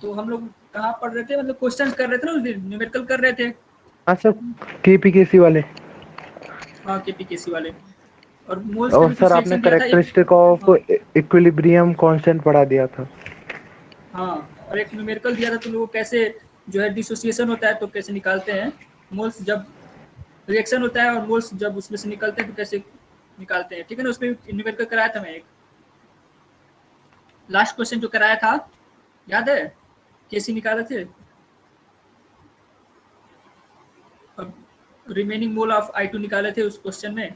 तो हम लोग कहाँ पढ़ रहे थे, मतलब क्वेश्चन कर रहे थे ना उस दिन, न्यूमेरिकल कर रहे थे। हाँ सर, केपीकेसी वाले। हाँ केपीकेसी वाले, और मोल्स का और भी सर कुछ आपने रिएक्शन दिया था एक। करेक्टरिस्टिक ऑफ हाँ इक्विलिब्रियम कांस्टेंट पढ़ा दिया था। हाँ, और एक न्यूमेरिकल दिया था तुम लोगों को, कैसे जो है डिसोसिएशन होता है तो कैसे निकालते हैं, मोल्स जब रिएक्शन होता है और मोल्स जब उसमें से निकलते हैं तो कैसे निकालते हैं, ठीक है ना। उसमें न्यूमेरिकल कराया था मैं एक, लास्ट क्वेश्चन जो कराया था, याद है, कैसे निकाले थे। अब रिमेनिंग मोल ऑफ I2 निकाले थे उस क्वेश्चन में,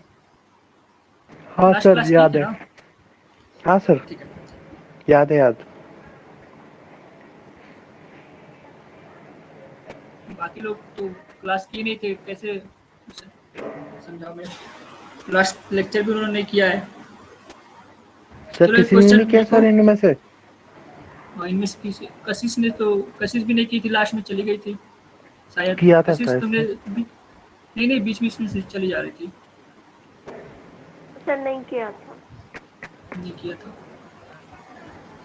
हाँ लास्ट सर क्लास किए याद थे है। ना। हाँ सर ठीक है, याद है, याद। बाकी लोग तो क्लास किए नहीं थे, कैसे समझाओ मैं, लास्ट लेक्चर भी उन्होंने नहीं किया है। सर चलो एक किसी ने नहीं क्वेश्चन किया लिखो। सर इनमें से? इनमें से कशिश ने तो, कशिश भी नहीं की थी, लास्ट में चली गई थी शायद। किया था कशिश शायद तुमने से। नहीं नहीं, बीच बीच में से चली जा रही थी। सर नहीं किया था। नहीं किया था।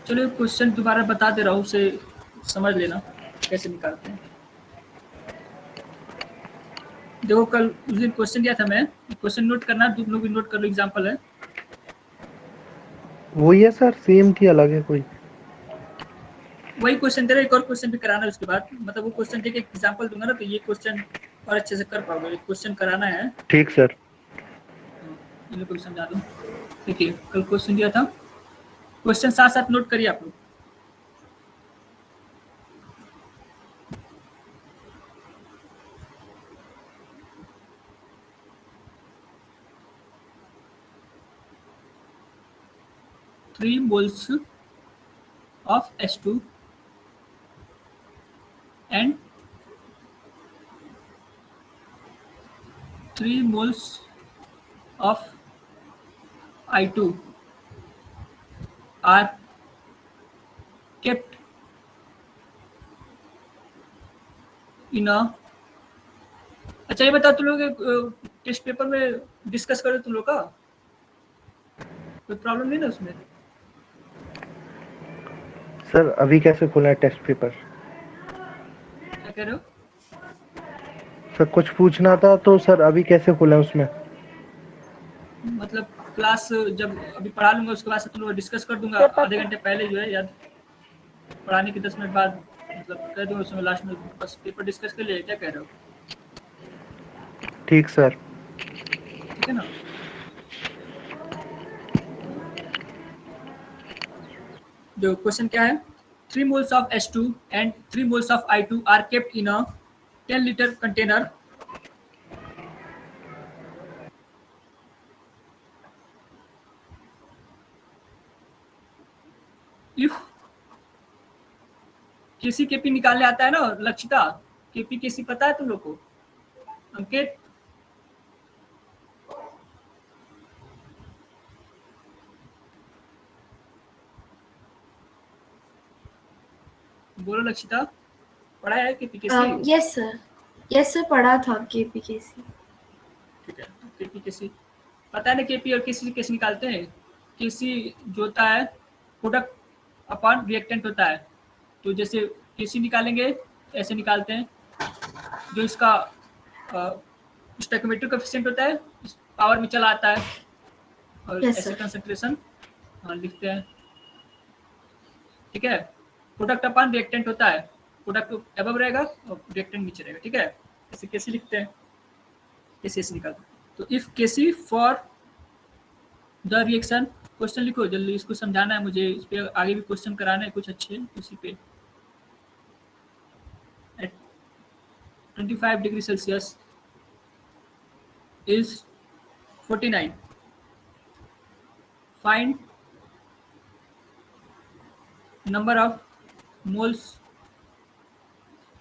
चलो क्वेश्चन दोबारा बता दे रहा हूँ, उसे समझ लेना कैसे निकालते हैं। देखो कल उस दिन क्वेश्चन दिया था मैं, क्वेश्चन नोट करना, तुम लोग भी नोट कर लो, एग्जांपल है। वही है सर, सेम की अलग है कोई? वही क्वेश्चन दे रहा, एक और क्वेश्चन भी कराना है उसके बाद, मतलब वो क्वेश्चन देके एग्जांपल दूंगा ना, तो ये क्वेश्चन और अच्छे से कर पाओगे। एक क्वेश्चन कराना है, ठीक सर। इन लोग को भी समझा दूँ। देखिए कल क्वेश्चन दिया था, क्वेश्चन साथ साथ नोट करिए आप लोग। Three moles of H2 and 3 moles of I2 are kept in a, अच्छा ये बताओ तुम लोग टेस्ट पेपर में डिस्कस करो तुम लोग का, कोई प्रॉब्लम नहीं ना उसमें? सर अभी कैसे खुला है टेस्ट पेपर? क्या कह रहे हो? सर कुछ पूछना था तो सर, अभी कैसे खुला है उसमें? मतलब क्लास जब अभी पढ़ा लूंगा उसके बाद से तुम लोग डिस्कस कर दूंगा, आधे घंटे पहले जो है, या पढ़ाने के 10 मिनट बाद, मतलब कह दूंगा उसमें लास्ट में, बस पेपर डिस्कस कर लिए, क्या कह रहे हो? ठीक सर। ठीक है ना। जो क्वेश्चन क्या है, 3 moles of H2 and 3 moles of I2 are kept in a 10-liter container if KC KP निकालने आता है ना लक्षिता, केपी केसी पता है तुम लोग को? अंकित बोलो, लक्षिता पढ़ा है केपी केसी? यस सर पढ़ा था केपीकेसी। ठीक है, केपी केसी पता है ना, केपी और केसी कैसे निकालते हैं। केसी जो होता है प्रोडक्ट अपॉन रिएक्टेंट होता है, तो जैसे केसी निकालेंगे ऐसे निकालते हैं, जो इसका स्टोइकोमेट्रिक कोएफिशिएंट होता है पावर में चला आता है, और Yes, ऐसे sir. कंसंट्रेशन लिखते हैं। ठीक है, प्रोडक्ट अपॉन रिएक्टेंट होता है, प्रोडक्ट अबव रहेगा और रिएक्टेंट नीचे रहेगा। ठीक है, ऐसे कैसे लिखते हैं, कैसे ऐसे निकालते हैं। तो if KC for the reaction, question लिखो जल्दी, इसको समझाना है मुझे, इस पे आगे भी क्वेश्चन कराना है कुछ अच्छे उसी पे। At 25 degree Celsius is 49, find number of moles।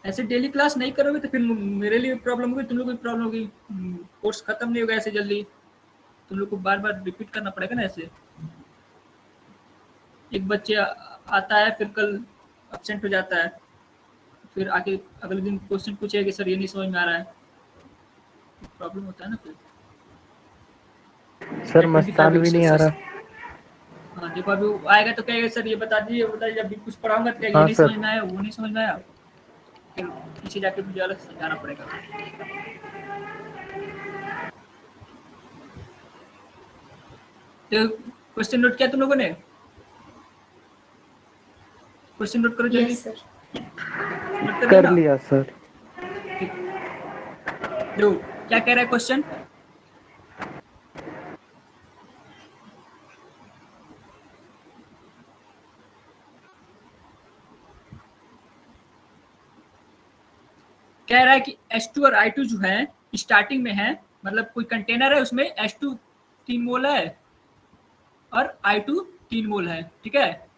ऐसे डेली क्लास नहीं करोगे तो फिर मेरे लिए प्रॉब्लम होगी, तुम लोग को भी प्रॉब्लम होगी, कोर्स खत्म नहीं होगा ऐसे जल्दी, तुम लोग को बार बार रिपीट करना पड़ेगा ना ऐसे। एक बच्चे आता है फिर कल एब्सेंट हो जाता है, फिर आके अगले दिन क्वेश्चन पूछेगा कि सर ये नहीं समझ में आ रहा है, प्रॉब्लम होता है ना फिर। सर 25 मस्तान डिग्री भी नहीं आ सेल्सियस, रहा। हाँ देखो अभी वो आएगा तो कहेगा सर ये बता दीजिए अभी कुछ पढ़ाऊंगा तो कहेगा ये हाँ, नहीं सर। समझ में आया, वो नहीं समझ में आया, फिर पीछे जाके मुझे अलग समझाना पड़ेगा। तो क्वेश्चन नोट किया तुम लोगों ने? क्वेश्चन नोट करो जल्दी। Yes sir. नोट कर लिया कर ना? लिया सर। ठीक। जो क्या कह रहा है क्वेश्चन? कह रहा है कि H2 और I2 जो है स्टार्टिंग में है, मतलब कोई कंटेनर है उसमें H2 3 मोल है और I2 3 मोल है, ठीक है।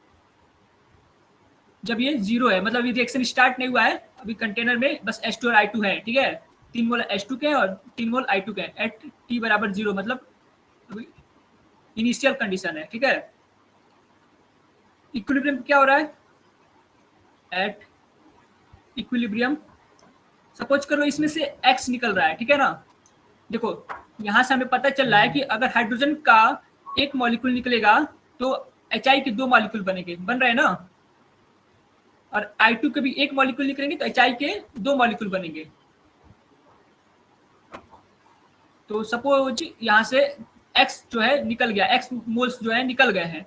जब ये जीरो है मतलब ये रिएक्शन स्टार्ट नहीं हुआ है, अभी कंटेनर में बस H2 और I2 है, ठीक है। 3 मोल H2 के और 3 मोल I2 के एट t बराबर 0, मतलब अभी इनिशियल कंडीशन है, ठीक है। इक्विलिब्रियम क्या हो रहा है? एट इक्विलिब्रियम सपोज करो इसमें से X निकल रहा है, ठीक है ना। देखो यहां से हमें पता चल रहा है कि अगर हाइड्रोजन का एक मॉलिक्यूल निकलेगा तो Hi के 2 मॉलिक्यूल बनेंगे, बन रहे हैं ना। और I2 के भी एक मॉलिक्यूल निकलेंगे तो Hi के 2 मॉलिक्यूल बनेंगे। तो सपोज यहाँ से X जो है निकल गया, X मोल्स जो है निकल गए हैं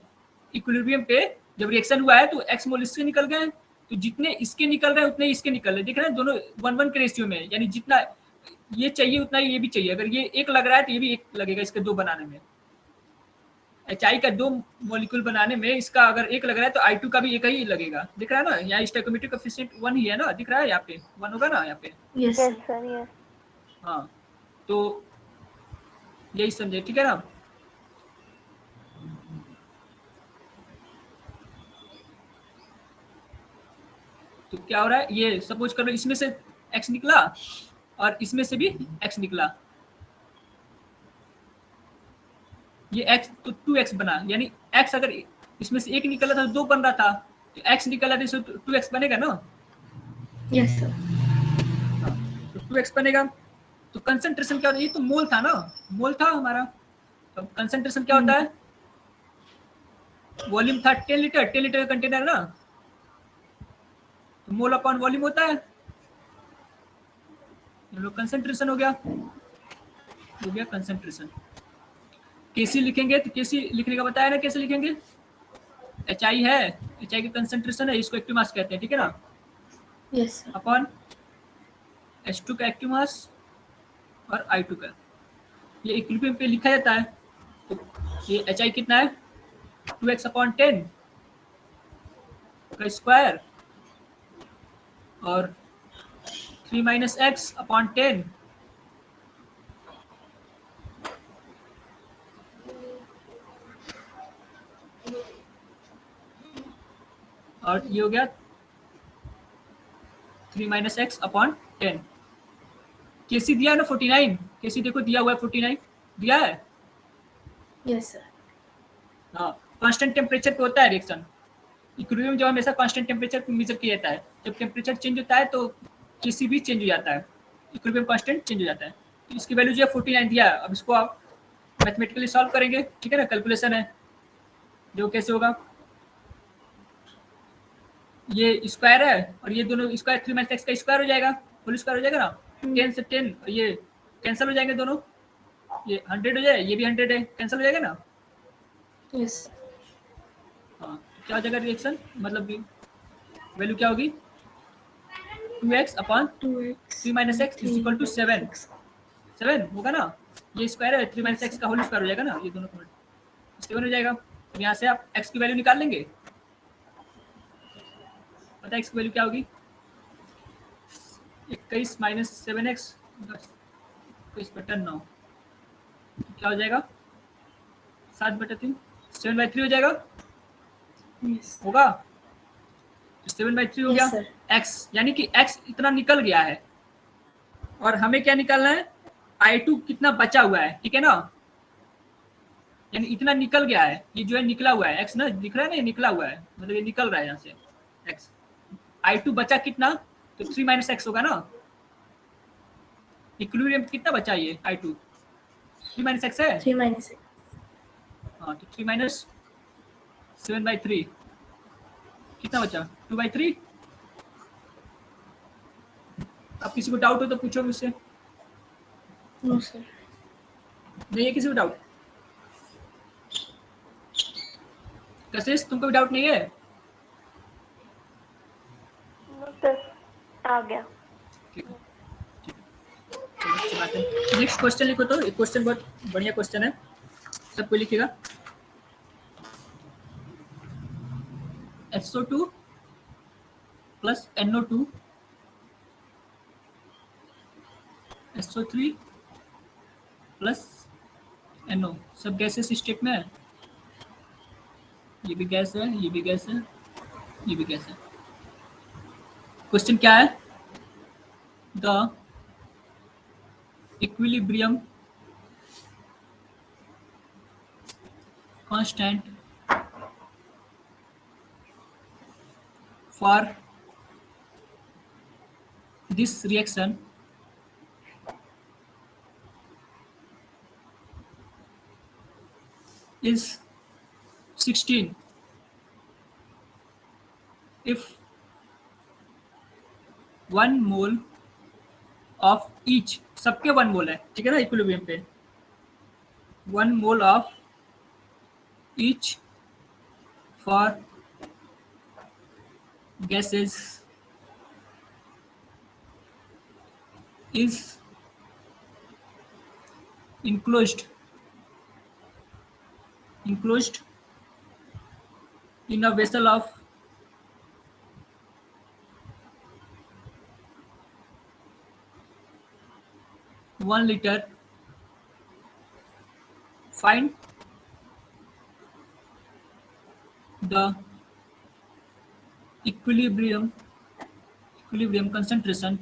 इक्विलिब्रियम पे। जब रिएक्शन हुआ है तो X मोल इससे निकल गए, तो जितने इसके निकल रहे हैं उतने इसके निकल रहे हैं, दिख रहा है दोनों 1:1 के रेशियो में, यानी जितना ये चाहिए उतना ये भी चाहिए। अगर ये एक लग रहा है तो ये भी एक लगेगा इसके 2 बनाने में। Hi का 2 मॉलिक्यूल बनाने में इसका अगर एक लग रहा है तो I2 का भी एक ही लगेगा, दिख रहा है ना। यहाँ स्टोइकोमेट्रिक कोएफिशिएंट 1 ही है ना, दिख रहा है यहाँ पे 1 होगा ना यहाँ पे। Yes yes sir. Sir yes. हाँ तो यही समझे, ठीक है ना। तो क्या हो रहा है, ये सपोज करो इसमें से X निकला और इसमें से भी X निकला, ये X तो 2X बना, यानी X अगर इसमें से एक निकला था तो 2 बन रहा था, तो X निकला तो इसमें 2X बनेगा ना। Yes sir. तो 2X बनेगा। तो कंसंट्रेशन क्या होता है, ये तो मोल था ना, मोल था हमारा। तो कंसंट्रेशन क्या होता है, वॉल्यूम था 10 लीटर, 10 लीटर का कंटेनर ना, तो मोल अपॉन वॉल्यूम होता है। कंसंट्रेशन हो गया कंसंट्रेशन। केसी लिखेंगे तो केसी लिखने का बताया ना, कैसे लिखेंगे। Hi है, Hi की कंसंट्रेशन है, इसको एक्टिव मास कहते हैं, ठीक है ना। Yes sir. अपॉन H2 का एक्टिव मास और I2 का, ये इक्विलिब्रियम पे लिखा जाता है। तो ये Hi कितना है, 2x अपॉन 10 का स्क्वायर और 3 माइनस एक्स अपॉन 10 और ये हो गया 3 माइनस एक्स अपॉन 10। केसी दिया है ना 49, केसी देखो दिया हुआ है 49 दिया है। Yes sir. हाँ कांस्टेंट टेम्परेचर पे होता है रिएक्शन। इक्विलिब्रियम जो हमेशा कांस्टेंट टेम्परेचर पे मेजर किया जाता है, जब टेम्परेचर चेंज होता है तो केसी भी चेंज हो जाता है, इक्विलिब्रियम कांस्टेंट चेंज हो जाता है। तो इसकी वैल्यू जो है 49 दिया है। अब इसको आप मैथमेटिकली सॉल्व करेंगे, ठीक है ना, कैलकुलेशन है जो कैसे होगा। ये स्क्वायर है और ये दोनों स्क्वायर 3 माइनस एक्स का स्क्वायर हो जाएगा, होल स्क्वायर हो जाएगा ना। 10 से 10 और ये कैंसिल हो जाएंगे दोनों, ये 100 हो जाए, ये भी 100 है, कैंसिल हो जाएगा ना। यस। हाँ तो क्या हो जाएगा रिएक्शन, मतलब वैल्यू क्या होगी 2x upon 2x 3 minus x is equal to 7 होगा ना। ये स्क्वायर है 3 माइनस एक्स का होल स्क्वायर हो जाएगा ना, ये दोनों 7 हो जाएगा। तो यहाँ से आप x की वैल्यू निकाल लेंगे। पता है x की वैल्यू क्या होगी, 21 माइनस 7x 21/9 क्या हो जाएगा 7/3, 7/3 हो जाएगा, यस। होगा। तो 7/3 हो यस गया सर। x, यानी कि x इतना निकल गया है और हमें क्या निकालना है I2 कितना बचा हुआ है, ठीक है ना। यानी इतना निकल गया है, ये जो है निकला हुआ है x ना, दिख रहा है ना, ये निकला हुआ है, मतलब ये निकल रहा है यहाँ से x। I2 बचा कितना, तो 3 माइनस एक्स होगा ना। इक्विलिब्रियम कितना बचा ये I2, 3 माइनस एक्स है। 3 - 6। हाँ तो 3 माइनस 7/3 कितना बचा 2/3। अब किसी को डाउट हो तो पूछो मुझसे। No sir. नहीं है किसी को डाउट? कशिश तुमको भी डाउट नहीं है? नो सर, आ गया। ठीक है, चलो अच्छी बात है। नेक्स्ट क्वेश्चन लिखो। तो एक क्वेश्चन बहुत बढ़िया क्वेश्चन है, सबको लिखिएगा। SO2 plus NO2 SO3 plus NO सब गैसेस स्टेट में है। ये भी गैस है, ये भी गैस है, ये भी गैस है। क्वेश्चन क्या है? The equilibrium constant for this reaction is 16 if 1 mole of each, सबके 1 मोल है, ठीक है ना, इक्विलिब्रियम पे 1 mole of each for gases is enclosed in a vessel of 1 liter. Find the equilibrium concentration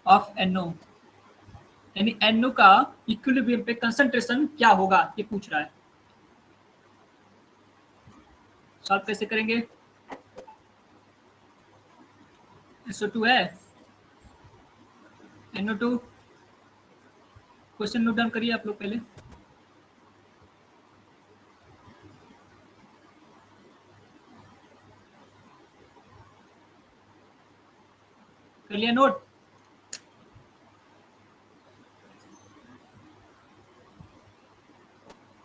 of NO, यानी NO का equilibrium पे concentration क्या होगा ये पूछ रहा है। सॉल्व कैसे करेंगे? SO2 है, NO2। क्वेश्चन नोट डाउन करिए आप लोग पहले। कर लिया नोट?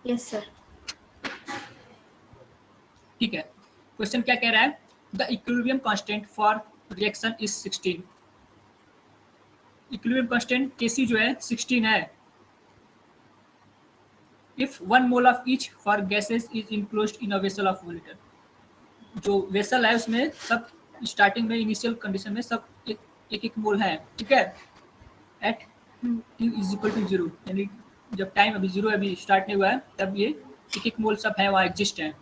Yes sir. ठीक है, क्वेश्चन क्या कह रहा है? The equilibrium constant for reaction is 16। Equilibrium constant Kc जो है 16 है। If 1 mole of each for gases is enclosed in a vessel of 1 litre. जो वेसल है उसमें सब स्टार्टिंग में इनिशियल कंडीशन में सब एक मोल है, ठीक है, at T is equal to 0, यानी जब टाइम अभी 0 अभी स्टार्ट नहीं हुआ है तब ये एक मोल सब है वहाँ एग्जिस्ट है।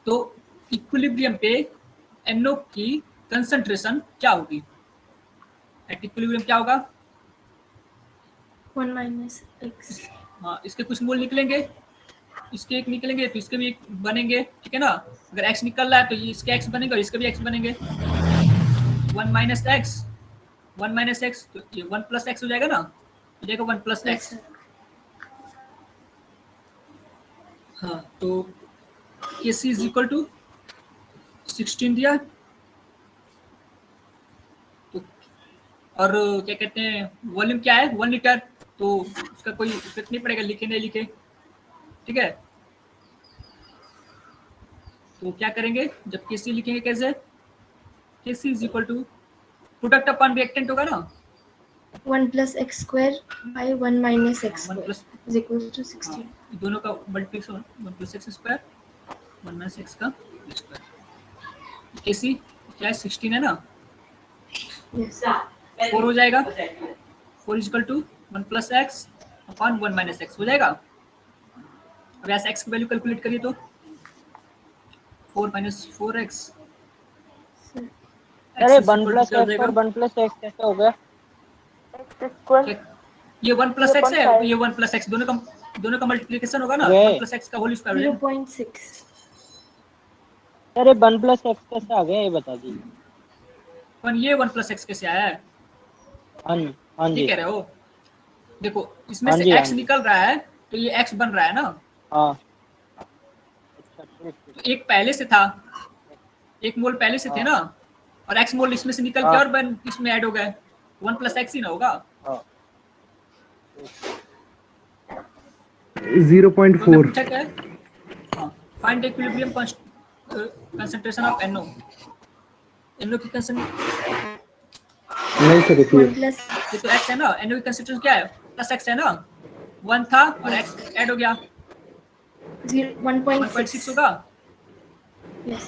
तो इक्विलिब्रियम पे NO की कंसंट्रेशन क्या होगी? एट इक्विलिब्रियम क्या होगा? 1 माइनस एक्स। हाँ, इसके कुछ मोल निकलेंगे, इसके एक निकलेंगे तो इसके भी एक बनेंगे, ठीक है ना। अगर x निकल रहा है तो ये इसके x बनेगा और इसके भी x बनेंगे। 1 माइनस एक्स तो ये 1 प्लस एक्स हो जाएगा ना, हो जाएगा 1 प्लस यस एक्स। सर। हाँ, तो Kc इज इक्वल टू 16 दिया। तो और क्या कहते हैं, वॉल्यूम क्या है 1 लीटर, तो उसका कोई इफेक्ट नहीं पड़ेगा लिखे नहीं लिखे, ठीक है। तो क्या करेंगे जब Kc लिखेंगे कैसे? Kc is equal to product upon reactant होगा ना, 1 plus x square by 1 minus x 1 square plus is equal to 16। दोनों का multiplication 1 plus x square 1 minus x का स्क्वायर। Kc क्या है 16 है ना, यस 4 हो जाएगा। 4 is equal to 1 plus x upon 1 minus x हो जाएगा। अब ऐसे x की वैल्यू कैलकुलेट करिए तो 4 माइनस 4x। सर। अरे 1 प्लस एक्स और 1 प्लस एक्स कैसे हो गया? एक्स स्क्वायर ये 1 प्लस एक्स है तो ये 1 प्लस एक्स दोनों का मल्टीप्लिकेशन होगा ना, 1 प्लस एक्स का होल स्क्वायर हो जाएगा। 0.6। अरे 1 प्लस एक्स कैसे आ गया ये बता दीजिए। पर ये 1 प्लस एक्स कैसे आया है हाँ ये जी कह रहे हो? देखो इसमें हाँ से जी, x निकल रहा है तो ये x बन रहा है ना, हाँ अच्छा ठीक ठीक। तो एक पहले से था, एक मोल पहले से थे ना, और एक्स मोल इसमें से निकल के हाँ। और बन इसमें ऐड हो गए, 1 + x ही ना होगा। हाँ 0.4। तो मैं पूछा क्या है, हाँ, find equilibrium concentration of NO। NO की कंसंट्रेशन, नहीं सर रुकिए, 1 plus ये तो x है ना, NO की कंसंट्रेशन क्या है, +x है ना, 1 था और x ऐड हो गया, 1.6 1.6. होगा। Yes.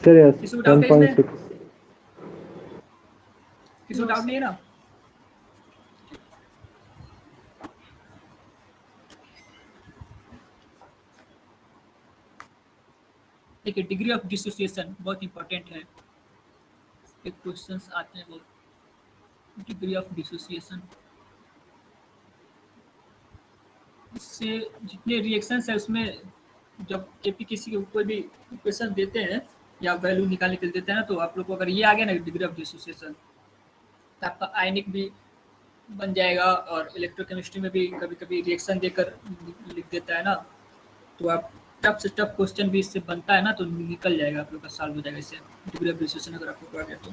सर यस किसी को डाउट है इसमें, 1.6। किसी को No, डाउट sir. नहीं है ना। देखिए डिग्री ऑफ डिसोसिएशन बहुत इंपॉर्टेंट है, एक क्वेश्चंस आते हैं वो, डिग्री ऑफ डिसोसिएशन, इससे जितने रिएक्शंस है उसमें जब एपीकेसी के कोई भी इक्वेशन देते हैं या वैल्यू निकालने के लिए देते हैं ना, तो आप लोग को अगर ये आ गया ना डिग्री ऑफ डिसोसिएशन, तो आपका आयनिक भी बन जाएगा, और इलेक्ट्रोकेमिस्ट्री में भी कभी कभी रिएक्शन देकर लिख देता है ना, तो आप टफ से टफ क्वेश्चन भी इससे बनता है ना, तो निकल जाएगा आप लोग का, सॉल्व हो जाएगा इससे डिग्री ऑफ डिसोसिएशन अगर आपको पड़ा गया तो।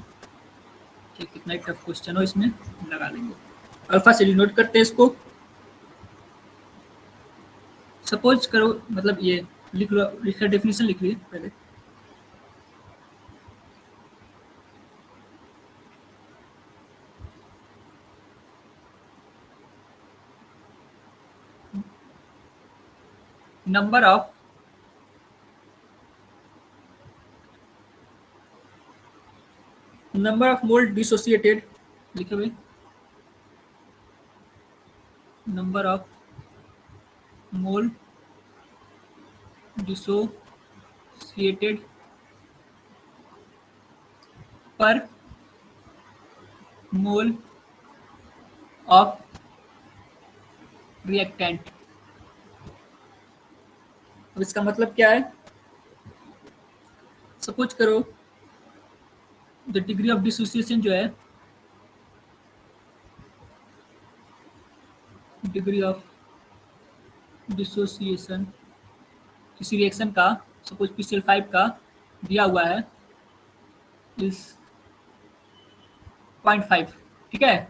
ठीक, कितना ही टफ क्वेश्चन हो इसमें लगा लेंगे। अल्फा से नोट करते हैं इसको, सपोज करो, मतलब ये लिख लो, इसका डेफिनेशन लिख लीजिए पहले। नंबर ऑफ मोल डिसोसिएटेड, लिखे हुए, नंबर ऑफ मोल डिसोसिएटेड पर मोल ऑफ रिएक्टेंट। अब इसका मतलब क्या है, सपोज करो द डिग्री ऑफ डिसोसिएशन जो है, डिग्री ऑफ डिसोसिएशन किसी रिएक्शन का, सपोज PCl5 का दिया हुआ है इस 0.5, ठीक है।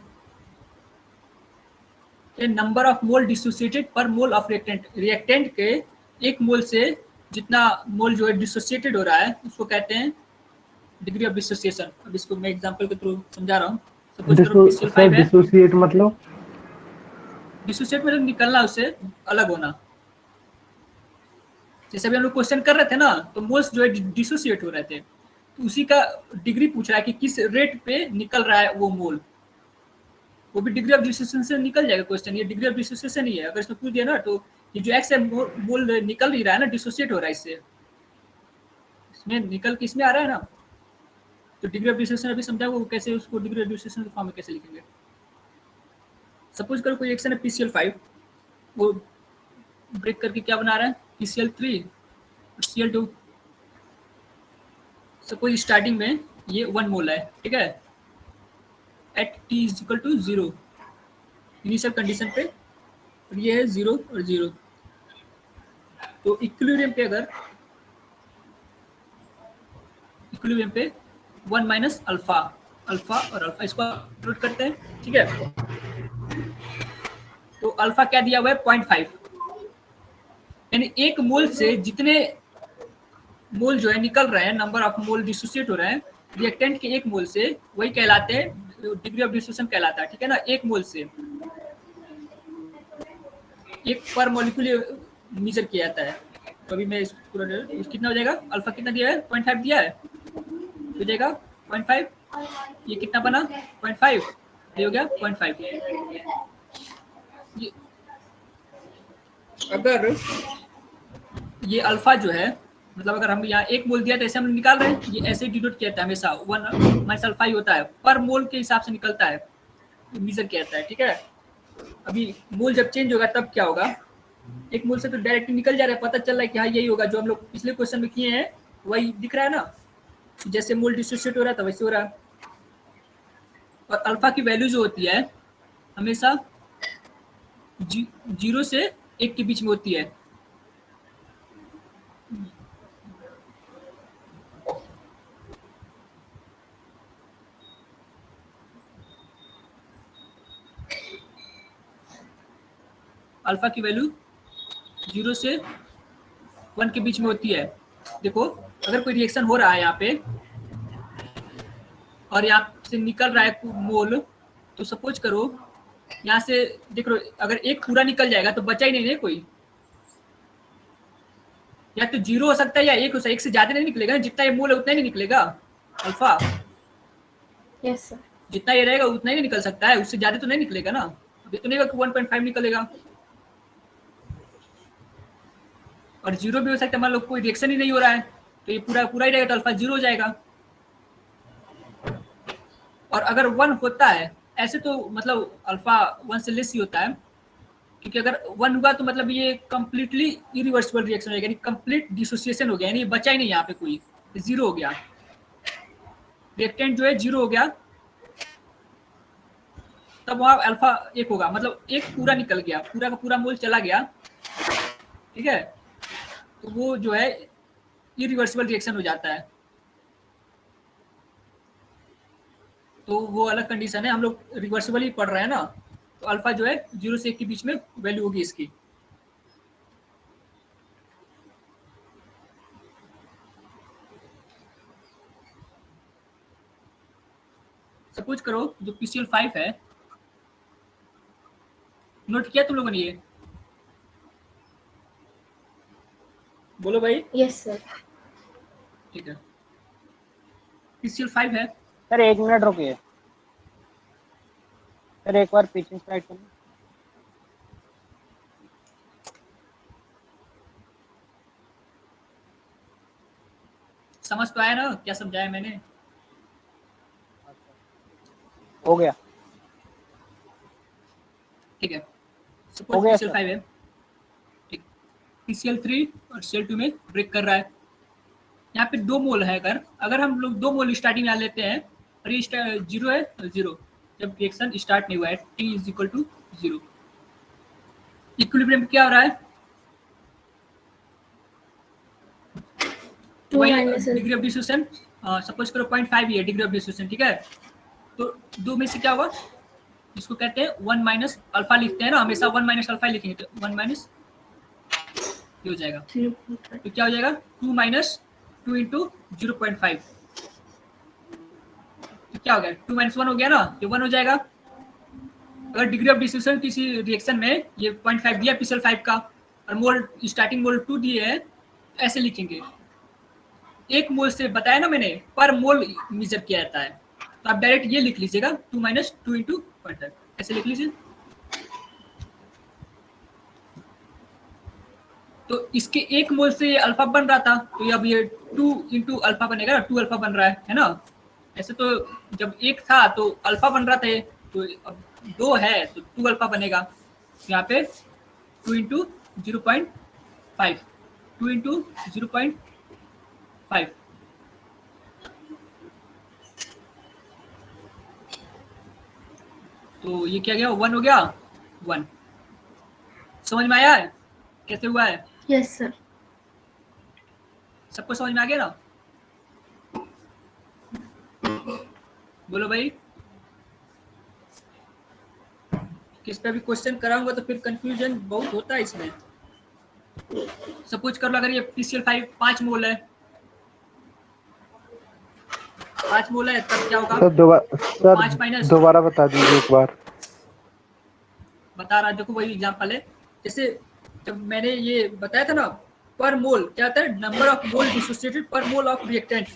नंबर ऑफ मोल डिसोसिएटेड पर मोल ऑफ रिएक्टेंट, रिएक्टेंट के एक मोल से जितना मोल जो है डिसोसिएटेड हो रहा है उसको कहते हैं डिग्री ऑफ डिसोसिएशन। अब इसको मैं एग्जांपल के थ्रू समझा रहा हूँ। सपोज करो सर PCl5 है, डिसोसिएट मतलब? डिसोसिएट मतलब निकलना, उससे अलग होना। जैसे अभी हम लोग क्वेश्चन कर रहे थे ना, तो मोल्स जो है डिसोसिएट हो रहे थे, तो उसी का डिग्री पूछ रहा है कि किस रेट पे निकल रहा है वो मोल, वो भी डिग्री ऑफ डिसोसिएशन से निकल जाएगा क्वेश्चन। ये डिग्री ऑफ डिसोसिएशन ही है, अगर इसमें पूछ दिया ना, तो ये जो एक्स है मोल निकल नहीं रहा है ना, डिसोसिएट हो रहा है इससे, इसमें निकल के इसमें आ रहा है ना, तो डिग्री ऑफ डिसोसिएशन अभी समझा वो कैसे, उसको डिग्री ऑफ डिसोसिएशन के फॉर्म में कैसे लिखेंगे। सपोज करो कोई रिएक्शन है PCl5, वो ब्रेक करके क्या बना रहा है PCl3 Cl2। सपोज स्टार्टिंग में ये 1 मोल है, ठीक है, एट T = 0 इनिशियल कंडीशन पे, और ये है 0 और 0। तो इक्विलिब्रियम पे अगर इक्विलिब्रियम पे 1 - अल्फा, अल्फा और अल्फा इसको नोट करते हैं, ठीक है। तो अल्फा क्या दिया हुआ है 0.5, यानी एक मोल से जितने मोल जो है निकल रहे हैं, नंबर ऑफ मोल डिसोसिएट हो रहे हैं रिएक्टेंट के एक मोल से, वही कहलाते हैं डिग्री ऑफ डिसोसिएशन कहलाता है, ठीक है ना। एक मोल से एक पर मॉलिक्यूल मेजर किया जाता है। तो अभी मैं इस पूरा कितना हो जाएगा, अल्फा कितना दिया है 0.5 दिया है, हो जाएगा 0.5, ये कितना बना 0.5, ये हो गया 0.5। ये अगर ये अल्फा जो है, मतलब अगर हम यहाँ एक मोल दिया तो ऐसे हम निकाल रहे हैं, ये ऐसे डिनोट किया जाता है हमेशा, 1 - अल्फा ही होता है, पर मोल के हिसाब से निकलता है, मेजर किया जाता है, ठीक है। अभी मोल जब चेंज होगा तब क्या होगा, एक मोल से तो डायरेक्ट निकल जा रहा है, पता चल रहा है कि हाँ यही होगा, जो हम लोग पिछले क्वेश्चन में किए हैं वही दिख रहा है ना, जैसे मोल डिसोसिएट हो रहा था वैसे हो रहा है। और अल्फा की वैल्यू जो होती है हमेशा 0 से 1 के बीच में होती है, अल्फा की वैल्यू 0 से 1 के बीच में होती है। देखो अगर कोई रिएक्शन हो रहा है यहाँ पे और यहाँ से निकल रहा है मोल, तो सपोज करो यहाँ से देख लो, अगर एक पूरा निकल जाएगा तो बचा ही नहीं है कोई, या तो 0 हो सकता है या 1 हो सकता है, 1 से ज्यादा नहीं निकलेगा, जितना ये मोल है उतना ही नहीं निकलेगा अल्फा, Yes, sir. जितना ये रहेगा उतना ही निकल सकता है, उससे ज्यादा तो नहीं निकलेगा ना। अभी तो नहीं होगा कि 1.5 निकलेगा, और 0 भी हो सकता है, मान लो कोई रिएक्शन ही नहीं हो रहा है तो ये पूरा पूरा ही रहेगा तो अल्फा 0 हो जाएगा। और अगर 1 होता है ऐसे तो मतलब अल्फा 1 से लेस ही होता है, क्योंकि अगर 1 हुआ तो मतलब ये कंप्लीटली इरिवर्सिबल रिएक्शन हो जाएगा, यानी कंप्लीट डिसोसिएशन हो गया, यानी बचा ही नहीं यहाँ पे कोई, 0 हो गया, रिएक्टेंट जो है 0 हो गया, तब वहाँ अल्फा 1 होगा, मतलब एक पूरा निकल गया, पूरा का पूरा मोल चला गया, ठीक है, तो वो जो है इरिवर्सिबल रिएक्शन हो जाता है। तो वो अलग कंडीशन है, हम लोग रिवर्सिबल ही पढ़ रहे हैं ना, तो अल्फा जो है 0 से 1 के बीच में वैल्यू होगी इसकी। सपोज करो जो PCl5 है, नोट किया तुम लोगों ने ये? बोलो भाई। Yes, sir. ठीक है, PCl5 है, सर 1 मिनट रुकिए सर, एक बार पीछे स्लाइड करना। समझ तो आया ना क्या समझाया मैंने? हो गया ठीक है, हो सपोज गया PCl5 है, ठीक, PCl3 और Cl2 में ब्रेक कर रहा है, यहाँ पे 2 मोल है, अगर हम लोग 2 मोल स्टार्टिंग में लेते हैं और ये 0 है, 0 जब रिएक्शन स्टार्ट नहीं हुआ है, T = 0, इक्विलिब्रियम क्या हो रहा है, 2 minus degree of dissociation, suppose करो 0.5 ही है डिग्री ऑफ डिसोसिएशन, ठीक है, तो 2 में से क्या होगा, इसको कहते हैं 1 माइनस अल्फा, लिखते हैं ना हमेशा 1 माइनस अल्फा लिखेंगे, तो 1 माइनस ये हो जाएगा, 0.5. तो क्या हो जाएगा 2 माइनस 2 इंटू 0.5, तो क्या हो गया 2 माइनस 1 हो गया ना, ये 1 हो जाएगा। अगर डिग्री ऑफ डिसोसिएशन किसी रिएक्शन में ये 0.5 दिया PCl5 का और मोल स्टार्टिंग मोल 2 दिए हैं, तो ऐसे लिखेंगे, एक मोल से बताया ना मैंने, पर मोल मेजर किया जाता है, तो आप डायरेक्ट ये लिख लीजिएगा 2 माइनस 2 इंटू 0.5, ऐसे लिख लीजिए। तो इसके एक मोल से ये अल्फा बन रहा था, तो अब ये 2 इंटू अल्फा बनेगा ना, 2 अल्फा बन रहा है ना। ऐसे तो जब एक था तो अल्फा बन रहा था ये, तो अब 2 है तो 2 अल्फा बनेगा, तो यहाँ पे 2 इंटू 0.5, 2 इंटू 0.5, तो ये क्या गया 1 हो गया 1। समझ में आया है कैसे हुआ है? Yes, sir. सबको समझ में आ गया ना? बोलो भाई, किस पे भी क्वेश्चन कराऊंगा तो फिर कंफ्यूजन बहुत होता है इसमें। सपोज कर लो अगर ये PCl5 5 मोल है, 5 मोल है, तब क्या होगा? सर 5 माइनस, दोबारा बता दीजिए एक बार। बता रहा, देखो वही एग्जांपल है, जैसे जब मैंने ये बताया था ना, पर मोल क्या होता है, नंबर ऑफ मोल डिसोसिएटेड पर मोल ऑफ रिएक्टेंट,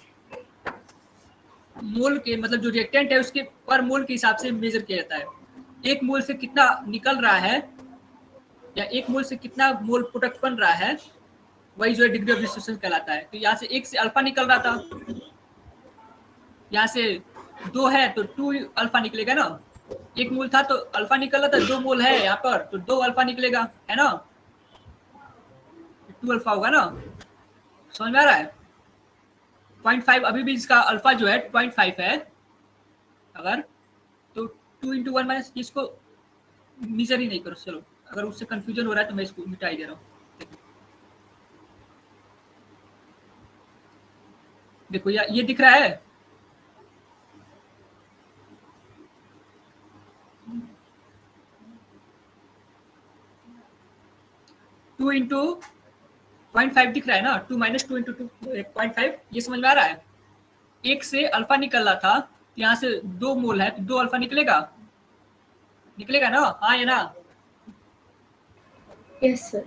मोल के मतलब जो रिएक्टेंट है उसके पर मोल के हिसाब से मेजर किया जाता है, एक मोल से कितना निकल रहा है या एक मोल से कितना मोल प्रोडक्ट बन रहा है, वही जो है डिग्री ऑफ डिसोसिएशन कहलाता है। तो यहाँ से 1 से अल्फा निकल रहा था, यहाँ से 2 है तो 2 अल्फा निकलेगा ना, 1 मोल था तो अल्फा निकल रहा था, 2 मोल है यहाँ पर तो 2 अल्फा निकलेगा, है ना, 2 अल्फा होगा ना। समझ में आ रहा है? 0.5 अभी भी इसका अल्फा जो है 0.5 है, अगर तो 2 इंटू 1 माइनस, इसको मेजर ही नहीं करो, चलो अगर उससे कंफ्यूजन हो रहा है तो मैं इसको मिटा ही दे रहा हूँ। देखो ये दिख रहा है, 2 इंटू 0.5 दिख रहा है ना, 2 माइनस 2 इंटू 2.5, ये समझ में आ रहा है। एक से अल्फा निकल रहा था, तो यहाँ से 2 मोल है तो 2 अल्फा निकलेगा, निकलेगा ना, हाँ या ना? Yes, sir.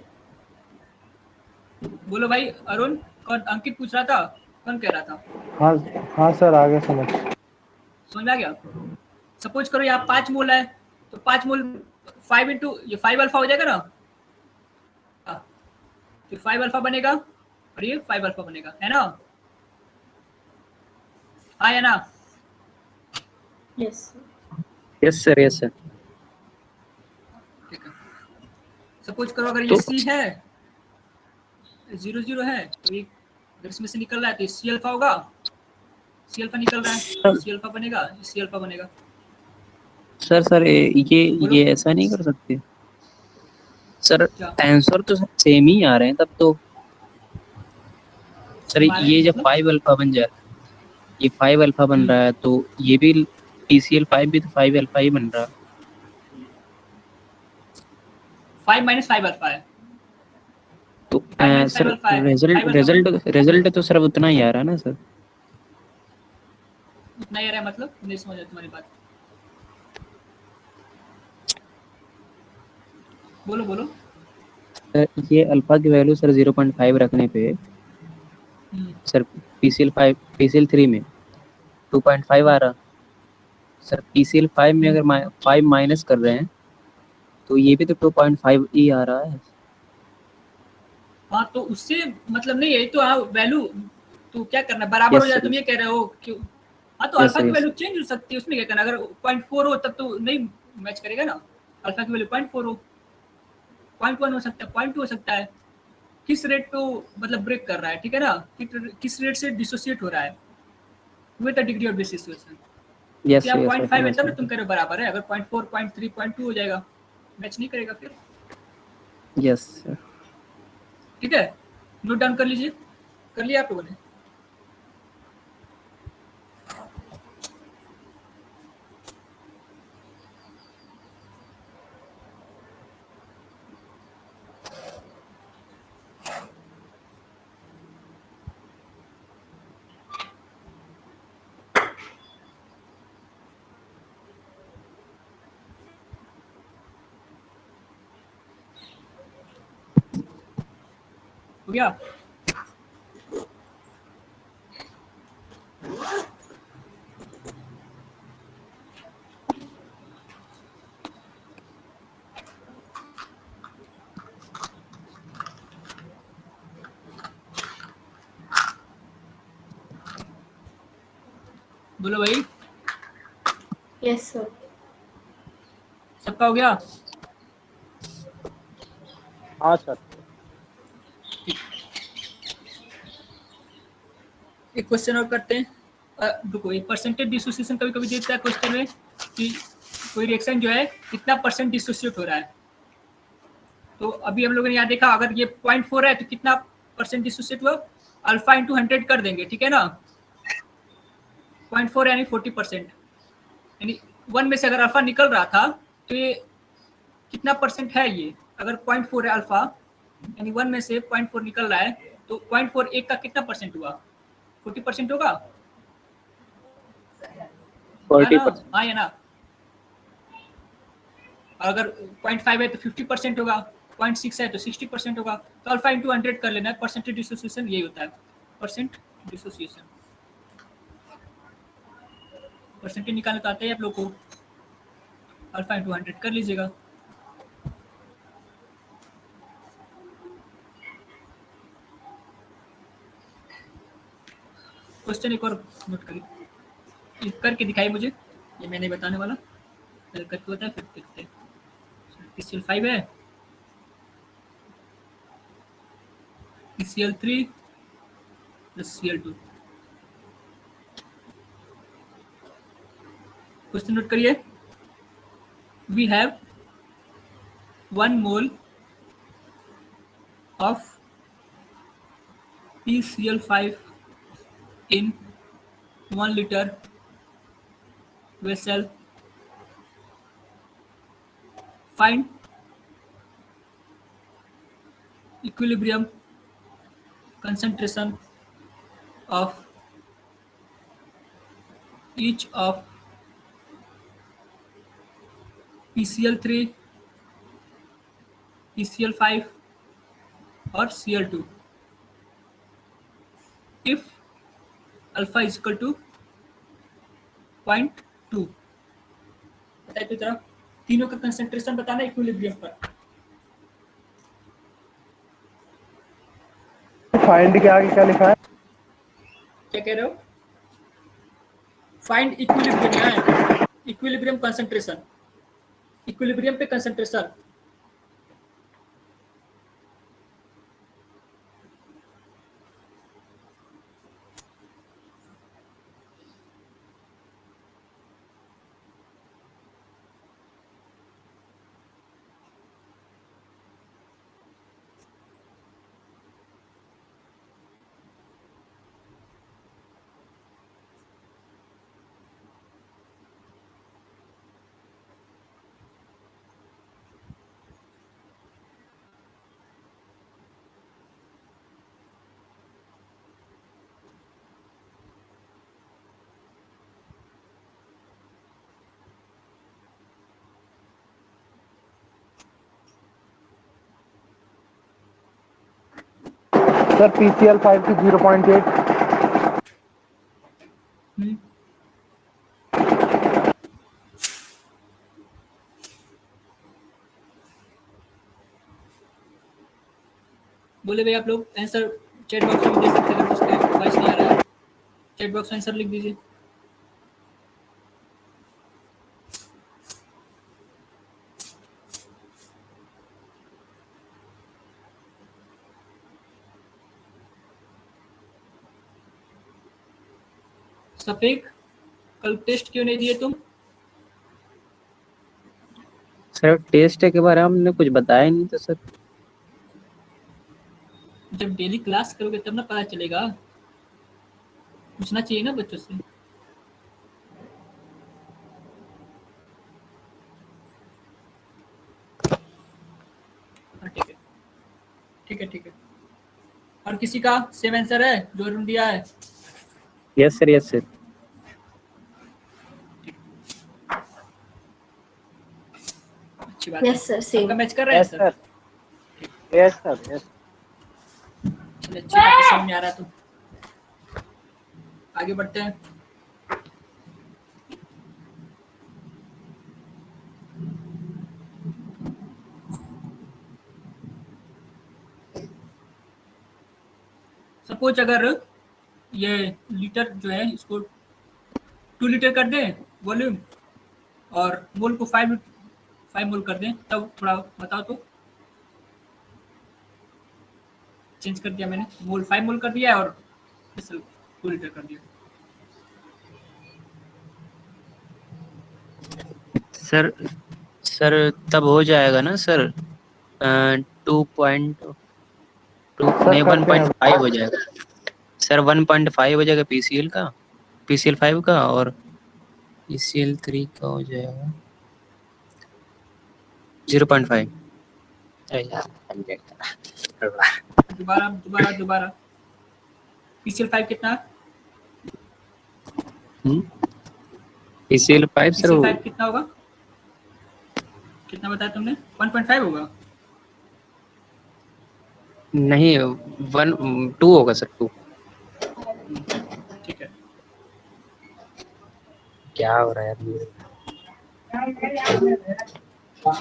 बोलो भाई अरुण, कौन? अंकित पूछ रहा था, कौन कह रहा था? हाँ हाँ सर, आ गया समझ। समझ में आ गया। सपोज करो यहाँ 5 मोल है, तो 5 मोल 5 इंटू ये 5 अल्फा हो जाएगा ना, तो 5 अल्फा बनेगा और ये 5 अल्फा बनेगा, है ना, हाँ या ना? Yes, sir. Yes sir, yes sir. ठीक है। सपोज करो अगर ये तो सी है, 0 0 है, तो ये अगर इसमें से निकल रहा है तो सी अल्फा होगा, सी अल्फा निकल रहा है तो सी अल्फा बनेगा, सी अल्फा बनेगा। सर सर बोलो ये ऐसा नहीं कर सकते सर? क्या आंसर तो सेम ही आ रहे हैं तब तो। सर हमारे ये जब मतलब 5 अल्फा बन जाए, ये 5 अल्फा बन रहा है तो ये भी TCl 5 भी तो 5 अल्फा ही बन रहा है। 5 माइनस 5 अल्फा है, तो 5 माइनस 5 सर अल्फा है, 5 रिजल्ट अल्फा बन रिजल्ट रिजल्ट तो सर उतना ही आ रहा है ना सर? उतना ही आ रहा है, मतलब नहीं समझ आया तुम्हारी बात, बोलो बोलो। सर ये अल्फा की वैल्यू सर 0.5 रखने पे हम्म, सर PCl 3 में 2.5 आ रहा। सर PCl 5 में हम्म। अगर 5 माइनस कर रहे हैं तो ये भी तो 2.5 ही आ रहा है। हाँ तो उससे मतलब नहीं है तो, हाँ वैल्यू तो क्या करना है, बराबर हो यस जाए, सर, तुम ये कह रहे हो क्यों? हाँ तो यस अल्फा सर, की यस वैल्यू सर। चेंज हो सकती है, उसमें क्या करना, अगर 0.4 हो तब तो नहीं मैच करेगा ना, अल्फा की वैल्यू 0.4 हो, 0.1 हो सकता है, 0.2 हो सकता है, किस रेट पे वो मतलब ब्रेक कर रहा है, ठीक है ना, किस रेट से डिसोसिएट हो रहा है, with the degree of dissociation। तो यस यहाँ यस सर, 0.5 है समझ तब ना गया तुम सर। कह रहे हो बराबर है, अगर 0.4 0.3 0.2 हो जाएगा, मैच नहीं करेगा फिर। Yes sir. ठीक है, नोट डाउन कर लीजिए, कर लिया आप लोगों ने? हो गया? बोलो भाई, Yes, sir. सबका हो गया? हाँ सर। एक क्वेश्चन और करते हैं। रुको, एक परसेंटेज डिसोसिएशन कभी कभी देता है क्वेश्चन में कि कोई रिएक्शन जो है कितना परसेंट डिसोसिएट हो रहा है। तो अभी हम लोगों ने यहाँ देखा, अगर ये 0.4 है तो कितना परसेंट डिसोसिएट हुआ, अल्फा इंटू 100 कर देंगे, ठीक है ना, 0.4 यानी 40%, यानी 1 में से अगर अल्फा निकल रहा था तो ये कितना परसेंट है, ये अगर 0.4 है अल्फा, यानी 1 में से 0.4 निकल रहा है, तो 0.4 एक का कितना परसेंट हुआ, 40% होगा, या ना, 40%। हाँ या ना? अगर 0.5 है तो 50% होगा, 0.6 है तो 60% होगा, तो अल्फा इंटू 100 कर लेना है, परसेंटेज डिसोसिएशन यही होता है, परसेंट डिसोसिएशन। परसेंटेज निकालने तो आता है आप लोग को, अल्फा इंटू 100 कर लीजिएगा। क्वेश्चन एक और नोट करिए, ये करके दिखाइए मुझे, ये मैं नहीं बताने वाला, पहले करके होता है फिर देखते हैं। PCl5 है, PCl3 plus Cl2। Question note करिए, we have 1 mole of PCl5 in 1 liter vessel, find equilibrium concentration of each of PCl3, PCl5 or Cl2 if alpha is equal to 0.2। बताइए तो जरा, तीनों का कंसेंट्रेशन बताना इक्विलिब्रियम पर। Find के आगे क्या लिखा है? क्या कह रहे हो? फाइंड इक्विलिब्रियम है, इक्विलिब्रियम कंसेंट्रेशन, इक्विलिब्रियम पे कंसेंट्रेशन। सर PCl5 की 0.8। बोले भाई आप लोग आंसर चैट बॉक्स में दे सकते हैं, अगर उसके वॉइस नहीं आ रहा है चैट बॉक्स में आंसर लिख दीजिए। सफीक, कल टेस्ट क्यों नहीं दिए तुम? सर टेस्ट के बारे में हमने कुछ बताया नहीं था सर। जब डेली क्लास करोगे तब ना पता चलेगा, पूछना चाहिए ना बच्चों से। हाँ ठीक है, ठीक है, ठीक है। और किसी का सेम आंसर है जो अरुण दिया है? Yes sir, yes sir. अच्छी बात है। Yes, sir, सबका same. मैच कर रहे हैं yes sir? Sir, yes sir, yes. चलिए, अच्छी बात है, समझ में आ रहा है तो आगे बढ़ते हैं। सपोज अगर ये लीटर जो है इसको 2 लीटर कर दें वॉल्यूम, और मोल को 5 मोल कर दें, तब थोड़ा बताओ तो। चेंज कर दिया मैंने, मोल 5 मोल कर दिया और 2 लीटर कर दिया। सर सर तब हो जाएगा ना सर 2.2 नहीं करते हैं 1.5 हो जाएगा सर। 1.5 हो जाएगा पीसीएल का, PCl5 का, और PCl3 का हो जाएगा 0.5। दोबारा दोबारा दोबारा, PCl5 कितना? PCl5 सर PCl5 कितना होगा? कितना बताया तुमने? 1.5 होगा? नहीं 2 होगा सर, 2। ठीक है। क्या हो रहा है यार?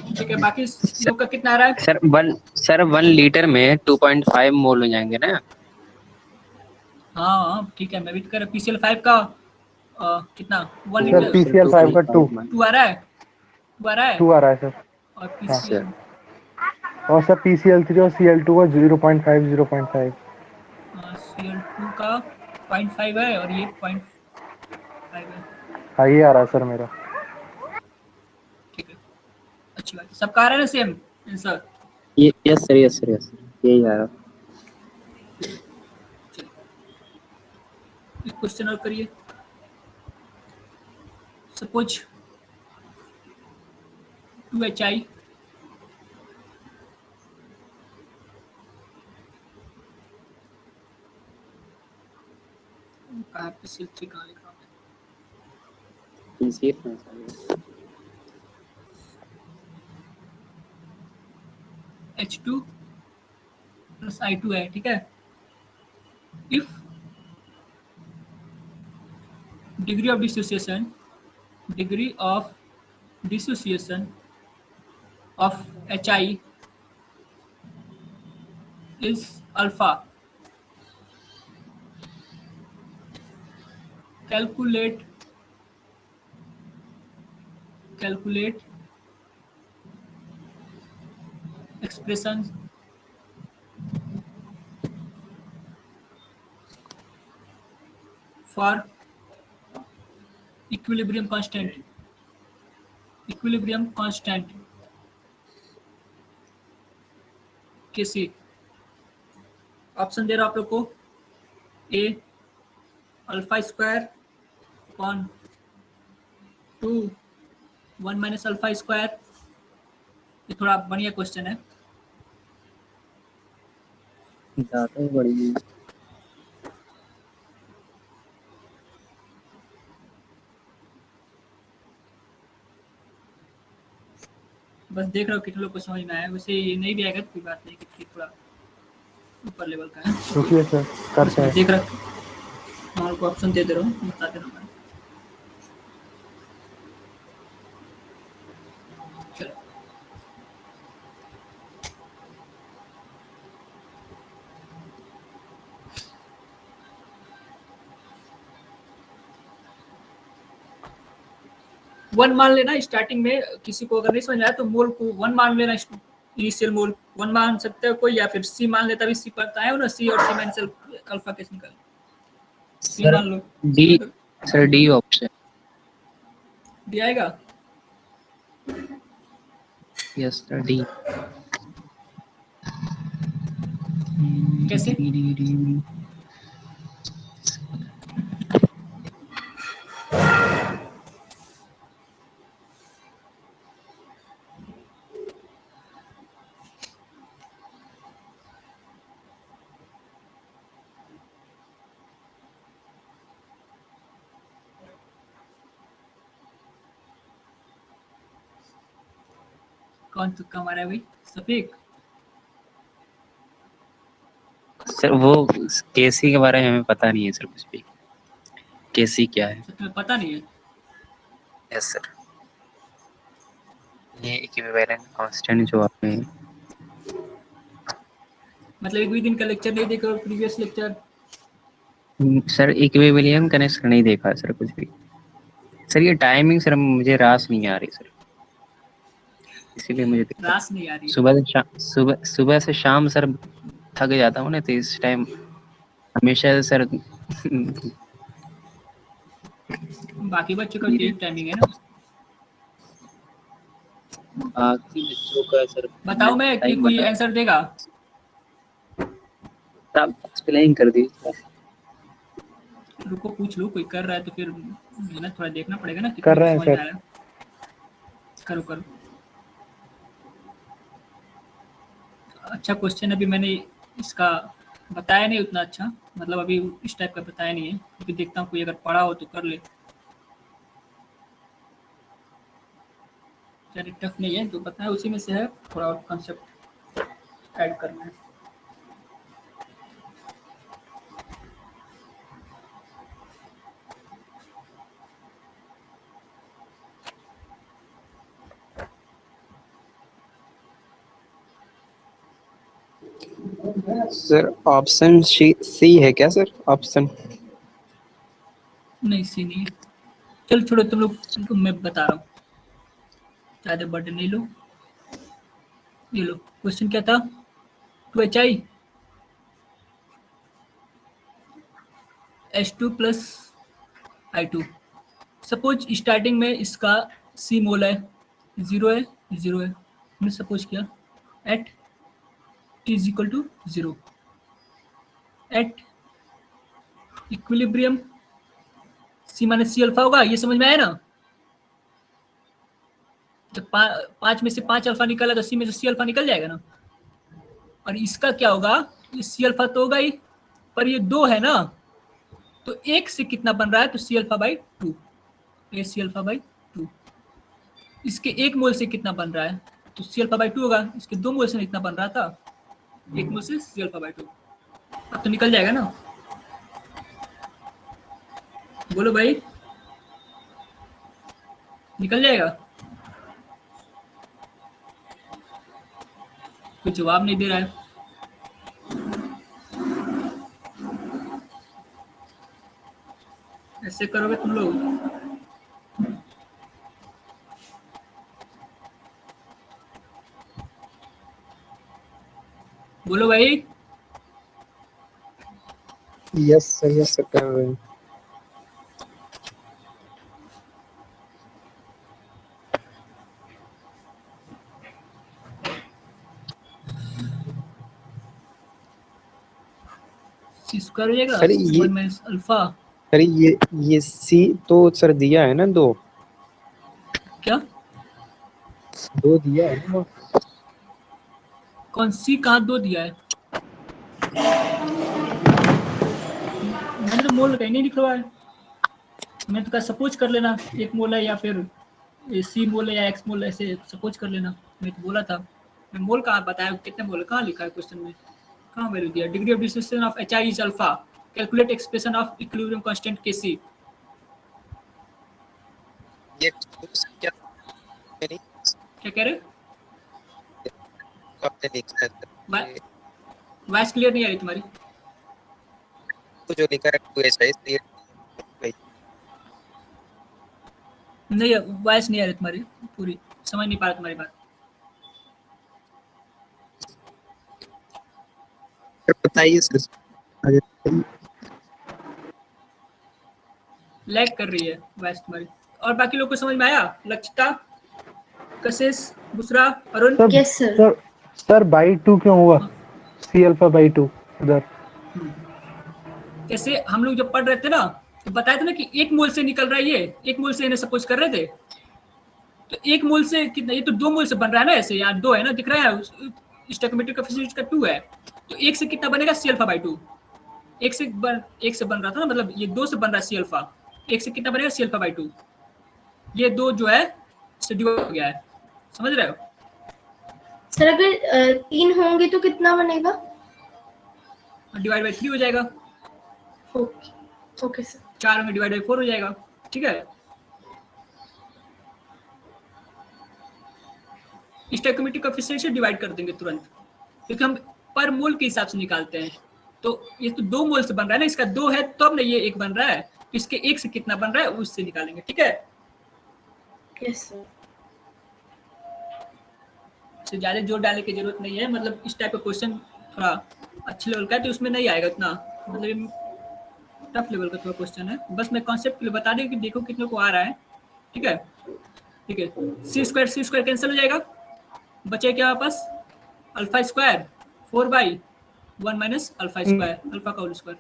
ठीक है, बाकी लोग का कितना आ रहा है? सर 1 लीटर में 2.5 मोल हो जाएंगे ना। हाँ ठीक है, मैं भी तो कह रहा PCl5 का कितना? 1 सर लीटर PCl5 का 2 2 आ रहा है, 2 आ रहा है। 2 आ रहा है सर। और हाँ PCl और सर PCl3 और Cl2 का 0.5 0.5। Cl2 का 0.5 है और ये 0.5 है। हाँ ये आ रहा है सर मेरा। ठीक है, अच्छी बात है। सबका आ रहा है ना सेम आंसर? ये yes sir, yes sir, yes sir, यही आ रहा। चलिए, एक क्वेश्चन और करिए। सपोज 2HI कहाँ PCl3 कहाँ लिखा है? PCl H2 प्लस I2 है, ठीक है। If degree of dissociation of HI is alpha, calculate expressions for equilibrium constant Kc। ऑप्शन दे रहा हूं आप लोग को, A alpha square upon 2 1 minus alpha square. ये थोड़ा बढ़िया क्वेश्चन है। ज़्यादा ही बड़ी है। बस देख रहा हूँ कितने लोग को समझ में आया। वैसे ये नहीं भी आएगा तो कोई बात नहीं, क्योंकि थोड़ा ऊपर लेवल का है। रुकिए सर, करते हैं। देख रहा हूँ, को ऑप्शन दे रहा हूँ, बता दे रहा हूँ। चलो, वन मान लेना स्टार्टिंग में। किसी को अगर नहीं समझ आया तो मोल को वन मान लेना, इनिशियल मोल वन मान सकते हो कोई, या फिर सी मान लेता भी। सी पता है ना, सी और सी माइनस अल्फा कैसे निकाल। सी सर मान लो। D, sir D option. D आएगा। Yes sir D. कैसे? कौन तुक्का मारा है भाई? सफीक। सर वो केसी के बारे में हमें पता नहीं है सर कुछ भी। केसी क्या है? तुम्हें पता नहीं है? यस सर, ये इक्विवेलेंट कांस्टेंट जो आपने मतलब एक भी दिन का लेक्चर नहीं देखा, प्रीवियस लेक्चर? सर इक्विवेलियम कनेक्ट नहीं देखा सर कुछ भी। सर ये टाइमिंग सर मुझे रास नहीं आ रही सर, इसीलिए मुझे रास नहीं आ रही है। सुबह से शाम सर थक जाता हूँ ना, तो इस टाइम हमेशा सर बाकी बच्चों का यही टाइमिंग है ना। बाकी बच्चों का सर बताओ मैं कि टाइम कोई बता, आंसर देगा? आप एक्सप्लेन कर दीजिए। रुको पूछ लो, कोई कर रहा है तो फिर मेहनत थोड़ा देखना पड़ेगा ना, कर कितने को रहे हैं समझ में सर। आया। करो करो। अच्छा क्वेश्चन अभी मैंने इसका बताया नहीं उतना अच्छा, मतलब अभी इस टाइप का बताया नहीं है, क्योंकि देखता हूँ कोई अगर पढ़ा हो तो कर ले। चलिए टफ नहीं है, जो बताया उसी में से है, थोड़ा और कंसेप्ट ऐड करना है। सर ऑप्शन सी है क्या सर? ऑप्शन नहीं सी नहीं है। चल छोड़ो, तुम लोग, तुमको मैं बता रहा हूँ, ज़्यादा बर्डन नहीं लो। ये लो, क्वेश्चन क्या था? 2HI H2 plus I2। Suppose starting में इसका सी मोल है, जीरो है, जीरो है। हमने सपोज किया at T is equal to zero, at equilibrium C minus C alpha होगा। ये समझ में आया ना? जब पांच में से 5 अल्फा निकला तो सी में से सी अल्फा निकल जाएगा ना। और इसका क्या होगा? ये सी अल्फा तो होगा ही, पर ये 2 है ना, तो एक से कितना बन रहा है, तो C alpha by 2, a C alpha by 2। इसके एक मोल से कितना बन रहा है, तो सी अल्फा बाई 2 होगा। इसके 2 मोल से इतना बन रहा था, एक मोल से सी अल्फा बाई 2। अब तो निकल जाएगा ना, बोलो भाई, निकल जाएगा? कोई जवाब नहीं दे रहा है। ऐसे करोगे तुम लोग? बोलो भाई। यस सर कर रहे हैं। सी स्क्वायर हो जाएगा सर ये 1 माइनस अल्फा। सर ये सी तो सर दिया है ना, 2 क्या? दिया है ना। कौन सी, कहाँ 2 दिया है? मैंने तो मोल कहीं नहीं लिखा हुआ है। मैं तो कहा सपोज कर लेना, एक मोल है या फिर सी मोल है या एक्स मोल है, ऐसे सपोज कर लेना। मैं तो बोला था, मैं मोल कहाँ बताया, कितने मोल कहाँ लिखा है क्वेश्चन में, कहाँ वैल्यू दिया? Degree of distribution of H I is alpha, calculate expression of equilibrium constant के सी। ये क्या क्या कह रहे हो? आपने लिखा है सर, ये वॉइस क्लियर नहीं आ रही तुम्हारी। तो जो लिखा है 2h है, इसलिए नहीं, वॉइस नहीं आ रही तुम्हारी पूरी, समझ नहीं पा रहा तुम्हारी बात। बताइए सर। लैग कर रही है वॉइस तुम्हारी। और बाकी लोग को समझ में आया? लक्षिता, कशिश, Busra, Arun? Sir Yes, sir. Sir sir by 2 क्यों हुआ, सी अल्फा बाई 2 उधर? जैसे हम लोग जब पढ़ रहे थे ना, तो बताया था ना कि एक मोल से निकल रहा है, ये एक मोल से इन्हें सपोज कर रहे थे। तो एक मोल से कितना, ये तो 2 मोल से बन रहा है ना, ऐसे यहाँ 2 है ना, दिख रहा है, स्टोइकोमेट्रिक कोएफिशिएंट का 2 है। तो एक से कितना बनेगा, सी अल्फा बाई 2। एक से बन रहा था ना, मतलब ये 2 से बन रहा है सी अल्फा, एक से कितना बनेगा, सी अल्फा बाई 2। ये 2 जो है से डिवाइड हो गया है, समझ रहे हो? सर अगर 3 होंगे तो कितना बनेगा? डिवाइड बाई 3 हो जाएगा, ओके सर। 4 में डिवाइड बाई 4 हो जाएगा, ठीक है। स्टोइकोमेट्रिक कोएफिशिएंट से डिवाइड कर देंगे तुरंत, क्योंकि हम पर मोल के हिसाब से निकालते हैं। तो ये तो 2 मोल से बन रहा है ना, इसका 2 है तो अब ना ये 1 बन रहा है, तो इसके 1 से कितना बन रहा है उससे निकालेंगे, ठीक है। Yes sir. तो ज्यादा जोर डालने की जरूरत नहीं है, मतलब इस टाइप का क्वेश्चन थोड़ा अच्छे लेवल का है, तो उसमें नहीं आएगा उतना, मतलब टफ लेवल का थोड़ा क्वेश्चन है। बस मैं कॉन्सेप्ट के लिए बता दें कि देखो कितने को आ रहा है, ठीक है। ठीक है, सी स्क्वायर कैंसिल हो जाएगा, बचे क्या वापस, alpha square 4/1 minus alpha square, alpha का होल स्क्वायर।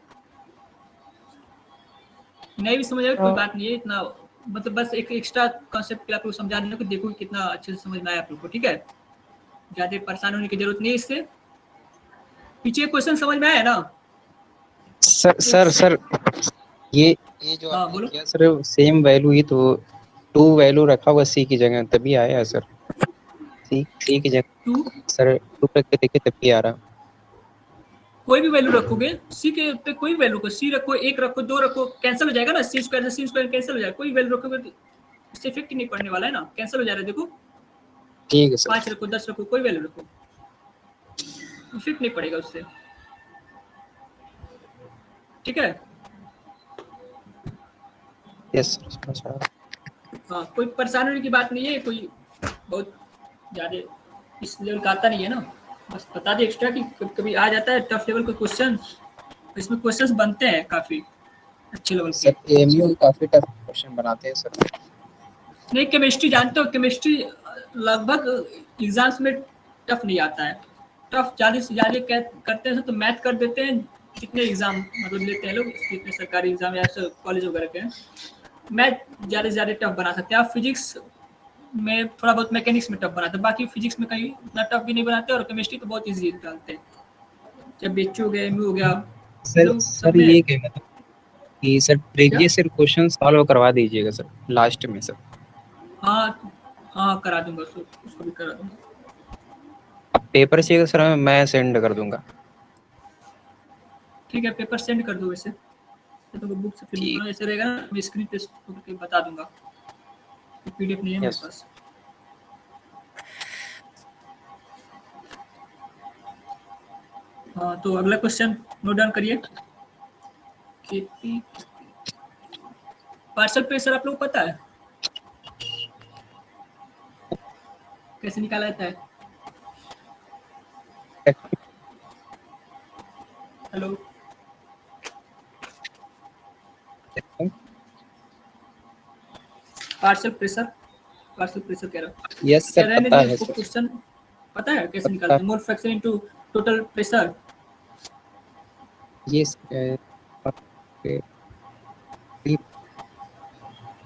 नहीं भी समझ आए कोई बात नहीं है इतना, मतलब बस एक एक्स्ट्रा कॉन्सेप्ट के आपको समझा देना कि देखो कितना अच्छे से समझ में आया आप लोग को, ठीक है। ज्यादा परेशान होने की जरूरत नहीं है इससे। पीछे क्वेश्चन समझ में आया ना? सर ये जो हाँ आपने बोलो। किया सर, सेम वैल्यू ही तो 2 वैल्यू रखा हुआ सी की जगह, तभी आया है सर। सी की जगह 2 सर 2 रख के देखिए, तभी आ रहा। कोई भी वैल्यू रखोगे, सी के पे कोई वैल्यू रखो, सी रखो, 1 रखो, 2 रखो, कैंसिल हो जाएगा ना, सी स्क्वायर से सी स्क्वायर कैंसिल हो जाएगा। कोई वैल्यू रखोगे तो इससे इफेक्ट नहीं पड़ने वाला है ना, कैंसिल हो जा रहा है। देखो ठीक है सर। 5 रखो, 10 रखो, कोई वैल्यू रखो, इफेक्ट नहीं पड़ेगा उससे, ठीक है। यस सर, समझ आ रहा। हाँ, कोई परेशान होने की बात नहीं है, कोई बहुत ज्यादा इस लेवल का आता नहीं है ना, बस बता दे एक्स्ट्रा कि कभी कभी आ जाता है टफ लेवल के क्वेश्चन, इसमें क्वेश्चंस बनते हैं काफी अच्छे लेवल के। सर एएमयू काफी टफ क्वेश्चन बनाते हैं सर। नहीं, केमिस्ट्री जानते हो, केमिस्ट्री लगभग एग्जाम्स में टफ नहीं आता है। टफ ज़्यादा से ज़्यादा करते हैं तो मैथ कर देते हैं, जितने एग्जाम मतलब लेते हैं लोग, जितने सरकारी एग्जाम या कॉलेज वगैरह के, मैथ ज़्यादा से ज़्यादा टफ बना सकते हैं आप। फिजिक्स में थोड़ा बहुत, मैकेनिक्स में टफ बनाते हैं, बाकी फिजिक्स में कहीं उतना टफ भी नहीं बनाते, और केमिस्ट्री तो बहुत ईजी डालते हैं, जब BHU हो गया, MU हो गया, सर सब में। ये कहना था कि sir previous year question solve करवा दीजिएगा सर लास्ट में सर। हाँ हाँ करा दूंगा, उसको भी करा दूंगा। अब पेपर चाहिए सर, मैं सेंड कर दूंगा। ठीक है, पेपर सेंड कर दो। वैसे तो बुक से फिर ठीक। ऐसे रहेगा ना, मैं स्क्रीन पे करके बता दूंगा। पीडीएफ नहीं है मेरे यस। पास। हाँ तो अगला क्वेश्चन नोट डाउन करिए। केपी पार्सल प्रेशर आप लोग को पता है कैसे निकाला जाता है? हेलो, पार्सल प्रेशर कह रहा हूँ। यस कह सर, रहे हैं पता जी है आपको सर। क्वेश्चन पता है कैसे पता। निकालते हैं? Mole fraction into total pressure. Yes.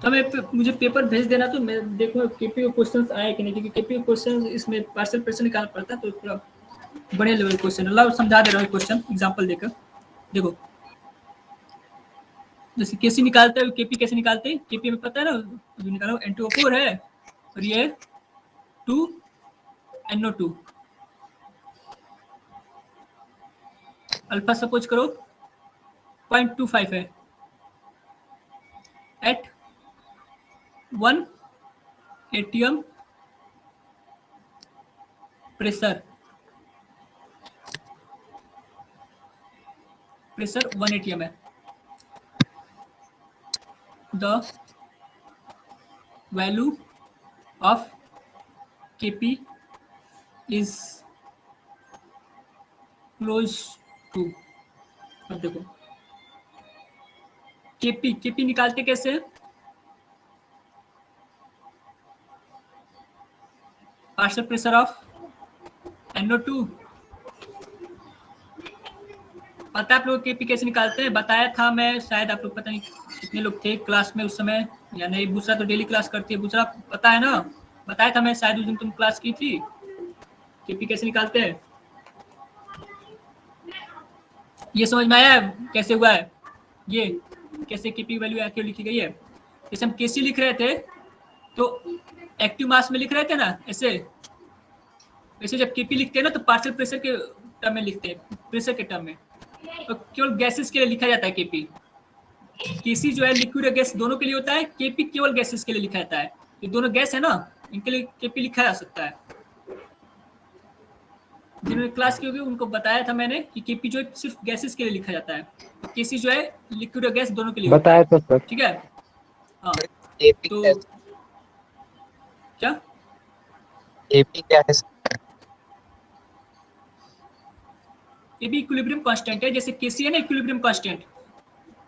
तो मुझे पेपर भेज देना, तो मैं देखूँ केपी के क्वेश्चंस आए कि नहीं, क्योंकि केपी के क्वेश्चन इसमें पार्सल प्रेशर निकालना पड़ता है, तो थोड़ा बड़े लेवल क्वेश्चन। अल्लाह समझा दे रहा हूँ क्वेश्चन एग्जांपल देकर। देखो जैसे केसी निकालते हैं, केपी कैसे निकालते हैं? केपी में पता है ना, जो निकालो N2O4 है और ये 2NO2। अल्फा सपोज करो 0.25 है एट 1 atm प्रेशर 1 atm है। The value of kp is close to. अब देखो केपी निकालते कैसे हैं? Partial pressure of NO2। पता है आप लोग केपी कैसे निकालते हैं? बताया था मैं, शायद आप लोग पता नहीं कितने लोग थे क्लास में उस समय, या नहीं। दूसरा तो डेली क्लास करती है, दूसरा पता है ना, बताया था मैं शायद उस दिन तुम क्लास की थी। केपी कैसे निकालते हैं ये समझ में आया कैसे हुआ है? ये कैसे केपी वैल्यू आके लिखी गई है? जैसे हम केसी लिख रहे थे तो एक्टिव मास में लिख रहे थे ना, ऐसे वैसे जब केपी लिखते हैं ना तो पार्शियल प्रेशर के टर्म में लिखते हैं, प्रेशर के टर्म में। तो केवल गैसेस के लिए लिखा जाता है केपी। केसी जो है लिक्विड और गैस दोनों के लिए होता है, केपी केवल गैसेस के लिए लिखा जाता है। ये दोनों गैस है ना, इनके लिए केपी लिखा जा सकता है। जिन्होंने क्लास की होगी उनको बताया था मैंने कि केपी जो है सिर्फ गैसेस के लिए लिखा जाता है, तो केसी जो है लिक्विड और गैस दोनों के लिए होता बताया है। था सर। ठीक है, हाँ। एपी तो क्या? क्या एपी क्या है सर? ये भी इक्विलिब्रियम कांस्टेंट है। जैसे केसी है ना इक्विलिब्रियम कांस्टेंट,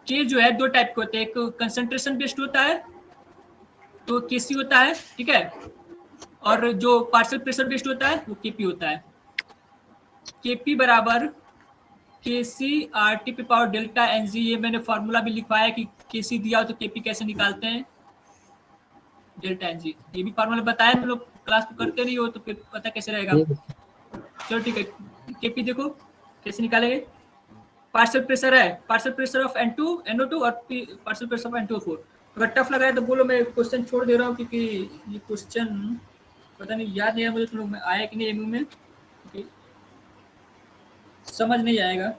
के जो है दो टाइप के होते हैं, एक कंसंट्रेशन बेस्ड होता है तो केसी होता है, ठीक है, और जो पार्शियल प्रेशर बेस्ड होता है वो केपी होता है। केपी बराबर केसी आर टी पे पावर डेल्टा एनजी। ये मैंने फॉर्मूला भी लिखवाया कि केसी दिया हो तो केपी कैसे निकालते हैं, डेल्टा एनजी। ये भी फॉर्मूला बताया, हम लोग क्लास में करते नहीं हो तो फिर पता कैसे रहेगा। चलो ठीक है, केपी देखो कैसे निकालेंगे। पार्शियल प्रेशर है, पार्शियल प्रेशर ऑफ NO2 और पार्शियल प्रेशर ऑफ N2O4। अगर टफ लग रहा है तो बोलो, मैं क्वेश्चन छोड़ दे रहा हूँ, क्योंकि ये क्वेश्चन पता नहीं याद नहीं है मुझे तुम लोग में आया कि नहीं एमयू में, क्योंकि समझ नहीं आएगा।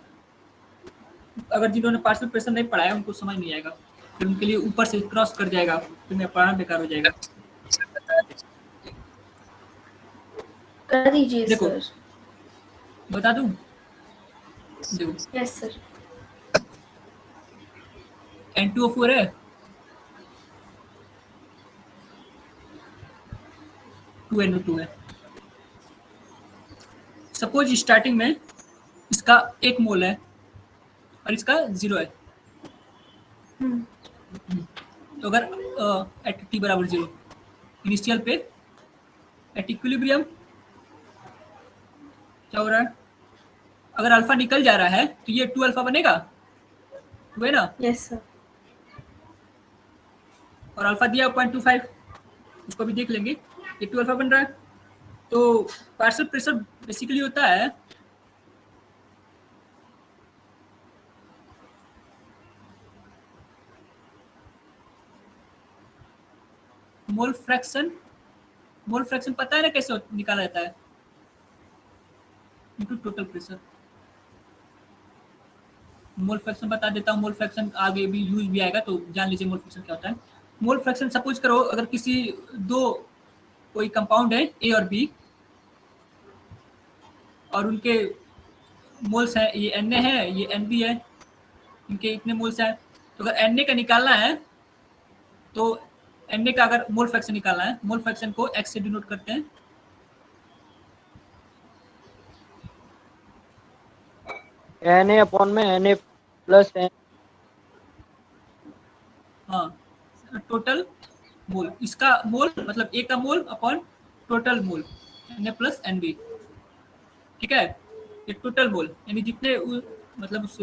अगर जिन्होंने पार्शियल प्रेशर नहीं पढ़ाया उनको समझ नहीं आएगा, फिर उनके लिए ऊपर से क्रॉस कर जाएगा, फिर मैं पढ़ाना बेकार हो जाएगा। कर दीजिए देखो सर। बता दूं, देखो यस सर। N2O4 है, 2NO2 है। सपोज स्टार्टिंग में इसका 1 मोल है और इसका 0 है। तो अगर एट टी बराबर 0 इनिशियल पे एट इक्विलिब्रियम क्या हो रहा है? अगर अल्फा निकल जा रहा है तो ये 2 अल्फा बनेगा, 2 है ना, यस सर। और अल्फा दिया 0.25, उसको भी देख लेंगे, ये 2 अल्फा बन रहा है। तो पार्शियल प्रेशर बेसिकली होता है मोल फ्रैक्शन पता है ना कैसे निकाला जाता है? Into total pressure. Mole fraction बता देता हूँ, मोल फ्रैक्शन आगे भी यूज भी आएगा तो जान लीजिए मोल फ्रैक्शन क्या होता है। मोल फ्रैक्शन सपोज करो अगर किसी दो कोई कंपाउंड है ए और बी और उनके मोल्स है, ये Na है ये Nb है, इनके इतने मोल्स हैं, तो अगर Na का निकालना है तो Na का अगर मोल फ्रैक्शन निकालना है, मोल फ्रैक्शन को X से डिनोट करते हैं। Na अपॉन में Na प्लस हाँ, टोटल मोल, इसका मोल मतलब ए का mole upon total mole Na plus Nb, ठीक है। ये टोटल मोल यानी जितने मतलब उस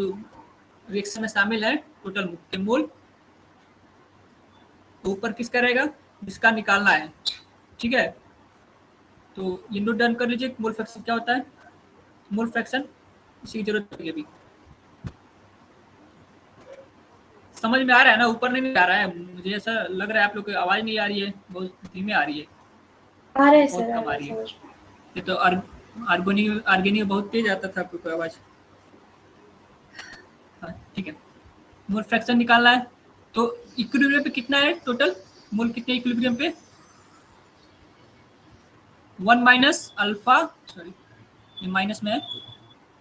रिएक्शन में शामिल है टोटल के मोल, तो ऊपर किसका रहेगा जिसका निकालना है, ठीक है। तो ये नोट डाउन कर लीजिए मोल फ्रैक्शन क्या होता है। मोल फ्रैक्शन इसी की जरूरत पड़ेगी अभी। समझ में आ रहा है ना? ऊपर नहीं आ रहा है, मुझे ऐसा लग रहा है आप लोग की आवाज नहीं आ रही है, बहुत धीमे आ रही है, आ रहा है बहुत सर, कम आ रही है। ये तो आर्गेनिक बहुत तेज आता था आपको आवाज। हाँ ठीक है, मोल फ्रैक्शन निकालना है तो इक्विलिब्रियम पे कितना है टोटल मोल, कितने इक्विलिब्रियम पे? 1 माइनस अल्फा, सॉरी ये माइनस में है,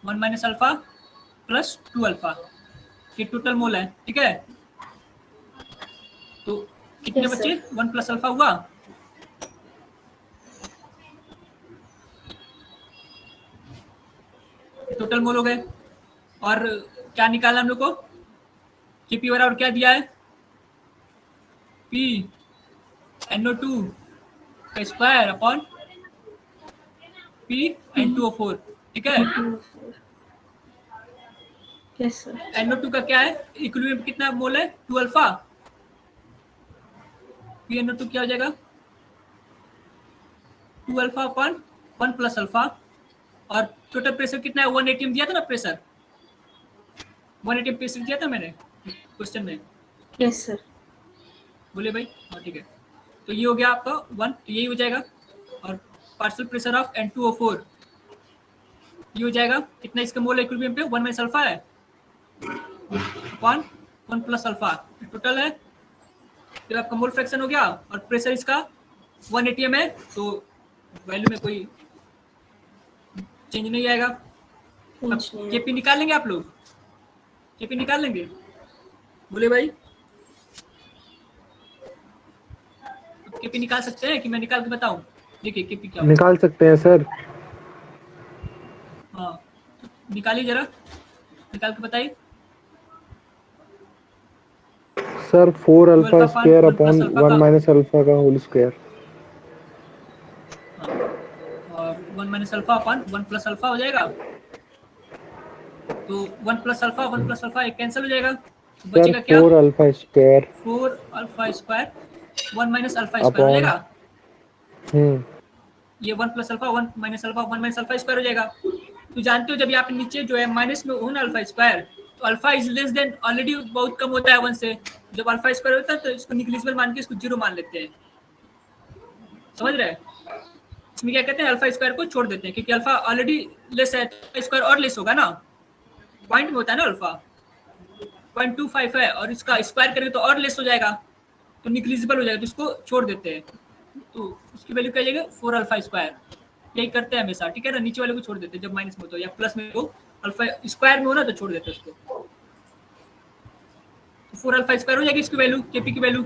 1 माइनस अल्फा प्लस 2 अल्फा, ये टोटल मोल है, ठीक है। तो कितने Yes, बच्चे 1 प्लस अल्फा हुआ, टोटल मोल हो गए। और क्या निकालना हम लोग को? Kp बराबर क्या दिया है? P NO2 का स्क्वायर अपॉन P N2O4, ठीक है। yes sir. NO2 का क्या है इक्विलिब्रियम कितना मोल है? 2 अल्फा। P NO2 क्या हो जाएगा? 2 अल्फा अपॉन 1 प्लस अल्फा, और टोटल प्रेशर कितना है? 1 atm दिया था ना प्रेशर, 1 atm प्रेशर दिया था मैंने क्वेश्चन में, Yes sir. बोले भाई? हाँ ठीक है, तो ये हो गया आपका 1, तो यही हो जाएगा। और पार्शियल प्रेशर ऑफ N2O4 ये हो जाएगा कितना इसका मोल इक्विलिब्रियम पे? 1 माइनस अल्फा है अपॉन 1 प्लस अल्फा, टोटल है। फिर आपका मोल फ्रैक्शन हो गया और प्रेशर इसका 1 atm है, तो वैल्यू में कोई चेंज नहीं आएगा। अब केपी निकाल लेंगे आप लोग? केपी निकाल लेंगे? बोले भाई केपी निकाल सकते हैं कि मैं निकाल के बताऊं? देखिए केपी क्या निकाल सकते हैं सर। हाँ निकालिए जरा, निकाल के बताइए। Sir 4 alpha 12 square 1 plus upon alpha 1 का, माइनस अल्फा का होल स्क्वायर। हाँ, और 1 minus alpha upon 1 plus alpha हो जाएगा, तो 1 प्लस अल्फा एक कैंसिल हो जाएगा, तो सर बचेगा क्या? 4 alpha square 4 alpha square 1 minus alpha square हो अपॉन जाएगा। ये 1 plus alpha 1 minus alpha square हो जाएगा। तो जानते हो जब यहाँ पे नीचे जो है माइनस में हो ना अल्फा स्क्वायर, तो alpha is less than already बहुत कम होता है 1 से। जब अल्फा स्क्वायर होता है तो इसको निग्लिजिबल मान के इसको 0 मान लेते हैं, समझ रहे हैं? इसमें क्या कहते हैं, अल्फा स्क्वायर को छोड़ देते हैं क्योंकि अल्फा ऑलरेडी लेस है, तो स्क्वायर और लेस होगा ना, पॉइंट में होता है ना अल्फा 0.25 है और इसका स्क्वायर करेंगे तो और लेस हो जाएगा, तो निग्लिजिबल हो जाएगा, तो इसको छोड़ देते हैं। तो उसकी वैल्यू क्या आ जाएगा? 4 अल्फा स्क्वायर। यही करते हैं हमेशा, ठीक है ना, नीचे वाले को छोड़ देते हैं जब माइनस में हो तो, या प्लस में हो, अल्फा स्क्वायर में हो ना तो छोड़ देते हैं उसको। तो 4 अल्फा स्क्वायर हो जाएगी इसकी वैल्यू, केपी की वैल्यू।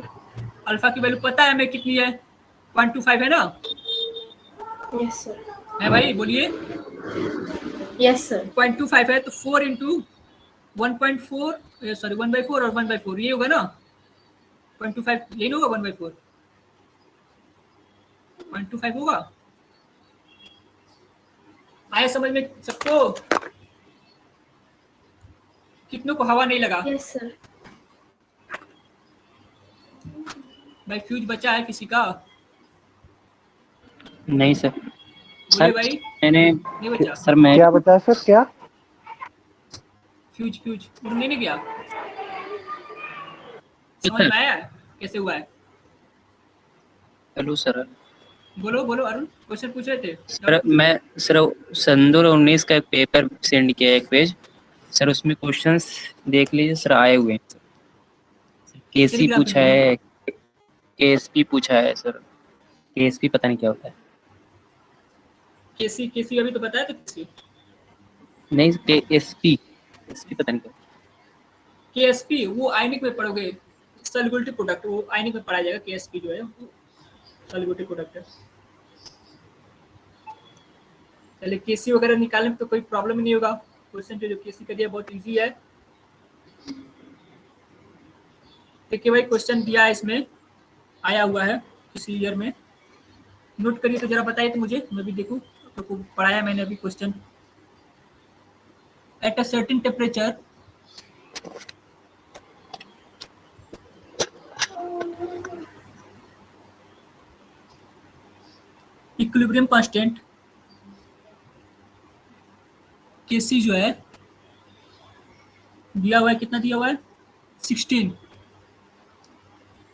अल्फा की वैल्यू पता है हमें कितनी है? 0.25 है ना? Yes sir. है भाई बोलिए? Yes sir. 0.25 है तो 4 इंटू 1.4 सॉरी 1/4 और 1/4 ये होगा ना, 0.25 यही होगा, 1/4 0.25 होगा। आए समझ में सबको? कितनों को हवा नहीं लगा? Yes sir. भाई फ्यूज बचा है किसी का? नहीं सर। बोले सर भाई मैंने नहीं बचा? सर मैं क्या बता सर? क्या फ्यूज उड़ने नहीं गया? समझ में आया कैसे हुआ है? Hello sir. बोलो बोलो अरुण, क्वेश्चन पूछ रहे थे। सर मैं सर संदूर 19 का एक पेपर सेंड किया है, एक पेज सर, उसमें क्वेश्चंस देख लीजिए सर, आए हुए हैं। केसी टेलीग्राम पे पूछा भेजना। है, केएसपी पूछा है सर। केएसपी पता नहीं क्या होता है। केसी केसी अभी तो बताया तो केसी। नहीं केएसपी, केएसपी पता नहीं क्या। केएसपी वो आयनिक में पढ़ोगे, सॉल्युबिलिटी प्रोडक्ट, वो आयनिक में पढ़ाया जाएगा। केएसपी जो है सॉल्युबिलिटी प्रोडक्ट है। चलिए केसी वगैरह निकालने में तो कोई प्रॉब्लम नहीं होगा। क्वेश्चन जो केसी का दिया बहुत इजी है। देखिए भाई क्वेश्चन दिया है, इसमें आया हुआ है किसी ईयर में, नोट करिए तो जरा बताइए तो मुझे, मैं भी देखूं। तो पढ़ाया मैंने अभी question. At a certain temperature equilibrium constant KC जो है दिया हुआ है, कितना दिया हुआ है 16।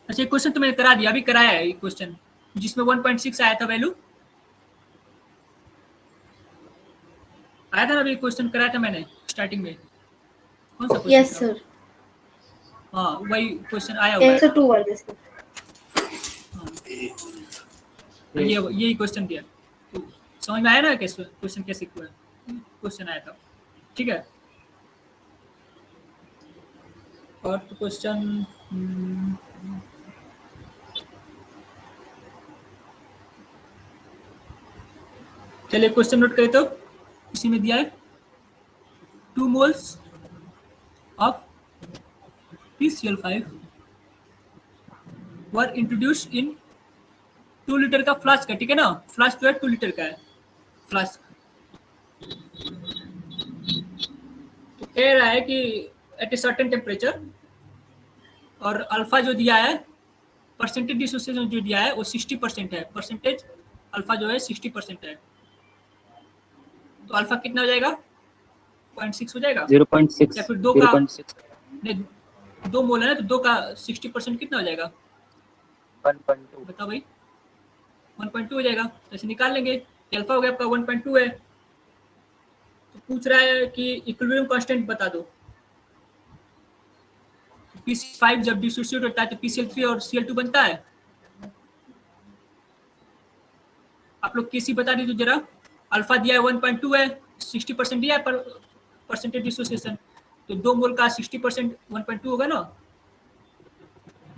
अच्छा ये क्वेश्चन तो मैंने करा दिया, अभी कराया है ये क्वेश्चन, जिसमें 1.6 आया था वैल्यू, आया था ना अभी क्वेश्चन कराया था मैंने स्टार्टिंग में। कौन सा क्वेश्चन यस था? सर, हाँ वही क्वेश्चन आया हुआ है। 102 वाले सर। हाँ, ये यही क्वेश्चन दिया। तो समझ में आया ना कैसे क्वेश्चन कैसे हुआ है? क्वेश्चन आया था, ठीक है। और तो क्वेश्चन चलिए क्वेश्चन नोट करें तो इसी में दिया है 2 moles of PCl5 were introduced in 2 litre का फ्लास्क है, ठीक है ना। फ्लास्क जो है 2 लीटर का है फ्लास्क। तो कह रहा है कि एट ए सर्टेन टेम्परेचर, और अल्फा जो दिया है, परसेंटेज डिसोसिएशन जो दिया है वो 60% है। परसेंटेज अल्फा जो है 60% है। तो अल्फा कितना हो जाएगा? 0.6 हो जाएगा। 0.6, या फिर दो का 0.6, नहीं, 2 मोल है ना, तो 2 का 60% कितना हो जाएगा? 1.2। बताओ भाई। 1.2 हो जाएगा, तो ऐसे निकाल लेंगे। अल्फा हो गया आपका 1.2 है। तो पूछ रहा है कि इक्विलिब्रियम कांस्टेंट बता दो। PC5 जब डिसोसिएट होता है तो PCl3 और Cl2 बनता है। आप लोग केसी बता दीजिए जरा। अल्फा दिया है 1.2 है, 60% दिया है पर परसेंटेज डिसोसिएशन, तो 2 मोल का 60% 1.2 होगा ना।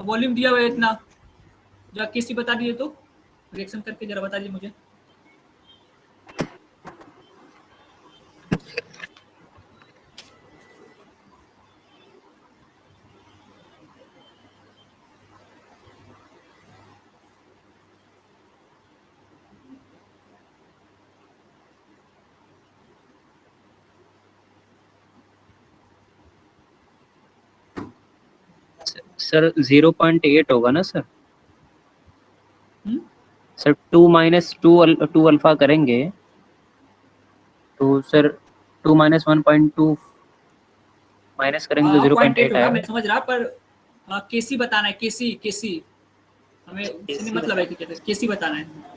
वॉल्यूम दिया हुआ है इतना, जरा केसी बता दीजिए तो, रिएक्शन करके जरा बता दीजिए मुझे। सर 0.8 होगा ना सर। हम्म? सर 2 माइनस 2 अल्फा करेंगे तो सर 2 माइनस 1.2 माइनस करेंगे तो हाँ 0.8 0.8 होगा, आएगा। मैं समझ रहा, पर केसी बताना है। केसी केसी हमें उससे नहीं मतलब है कि कहते हैं, केसी बताना है।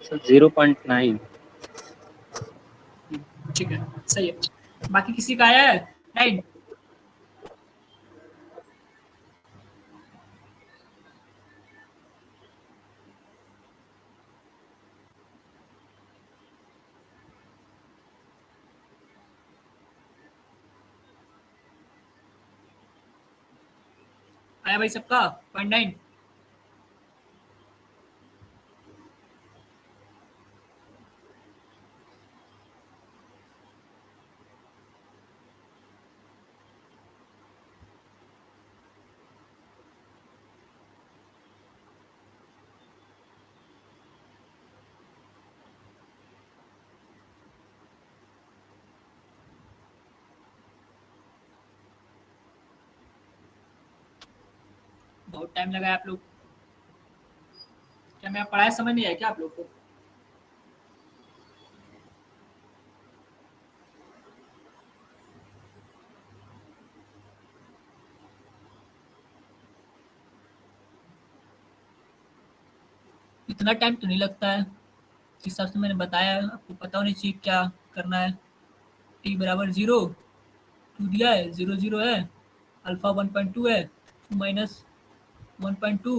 सर 0.9। ठीक है, सही है। बाकी किसी का आया है? नहीं। आया भाई सबका 0.9? बहुत टाइम लगाया आप लोग। क्या मैं पढ़ाया समझ नहीं आया क्या आप लोग को? इतना टाइम तो नहीं लगता है, जिस हिसाब से मैंने बताया है, आपको पता होनी चाहिए क्या करना है। t बराबर 0 2 दिया है, 0 0 है, अल्फा 1.2 है, माइनस 1.2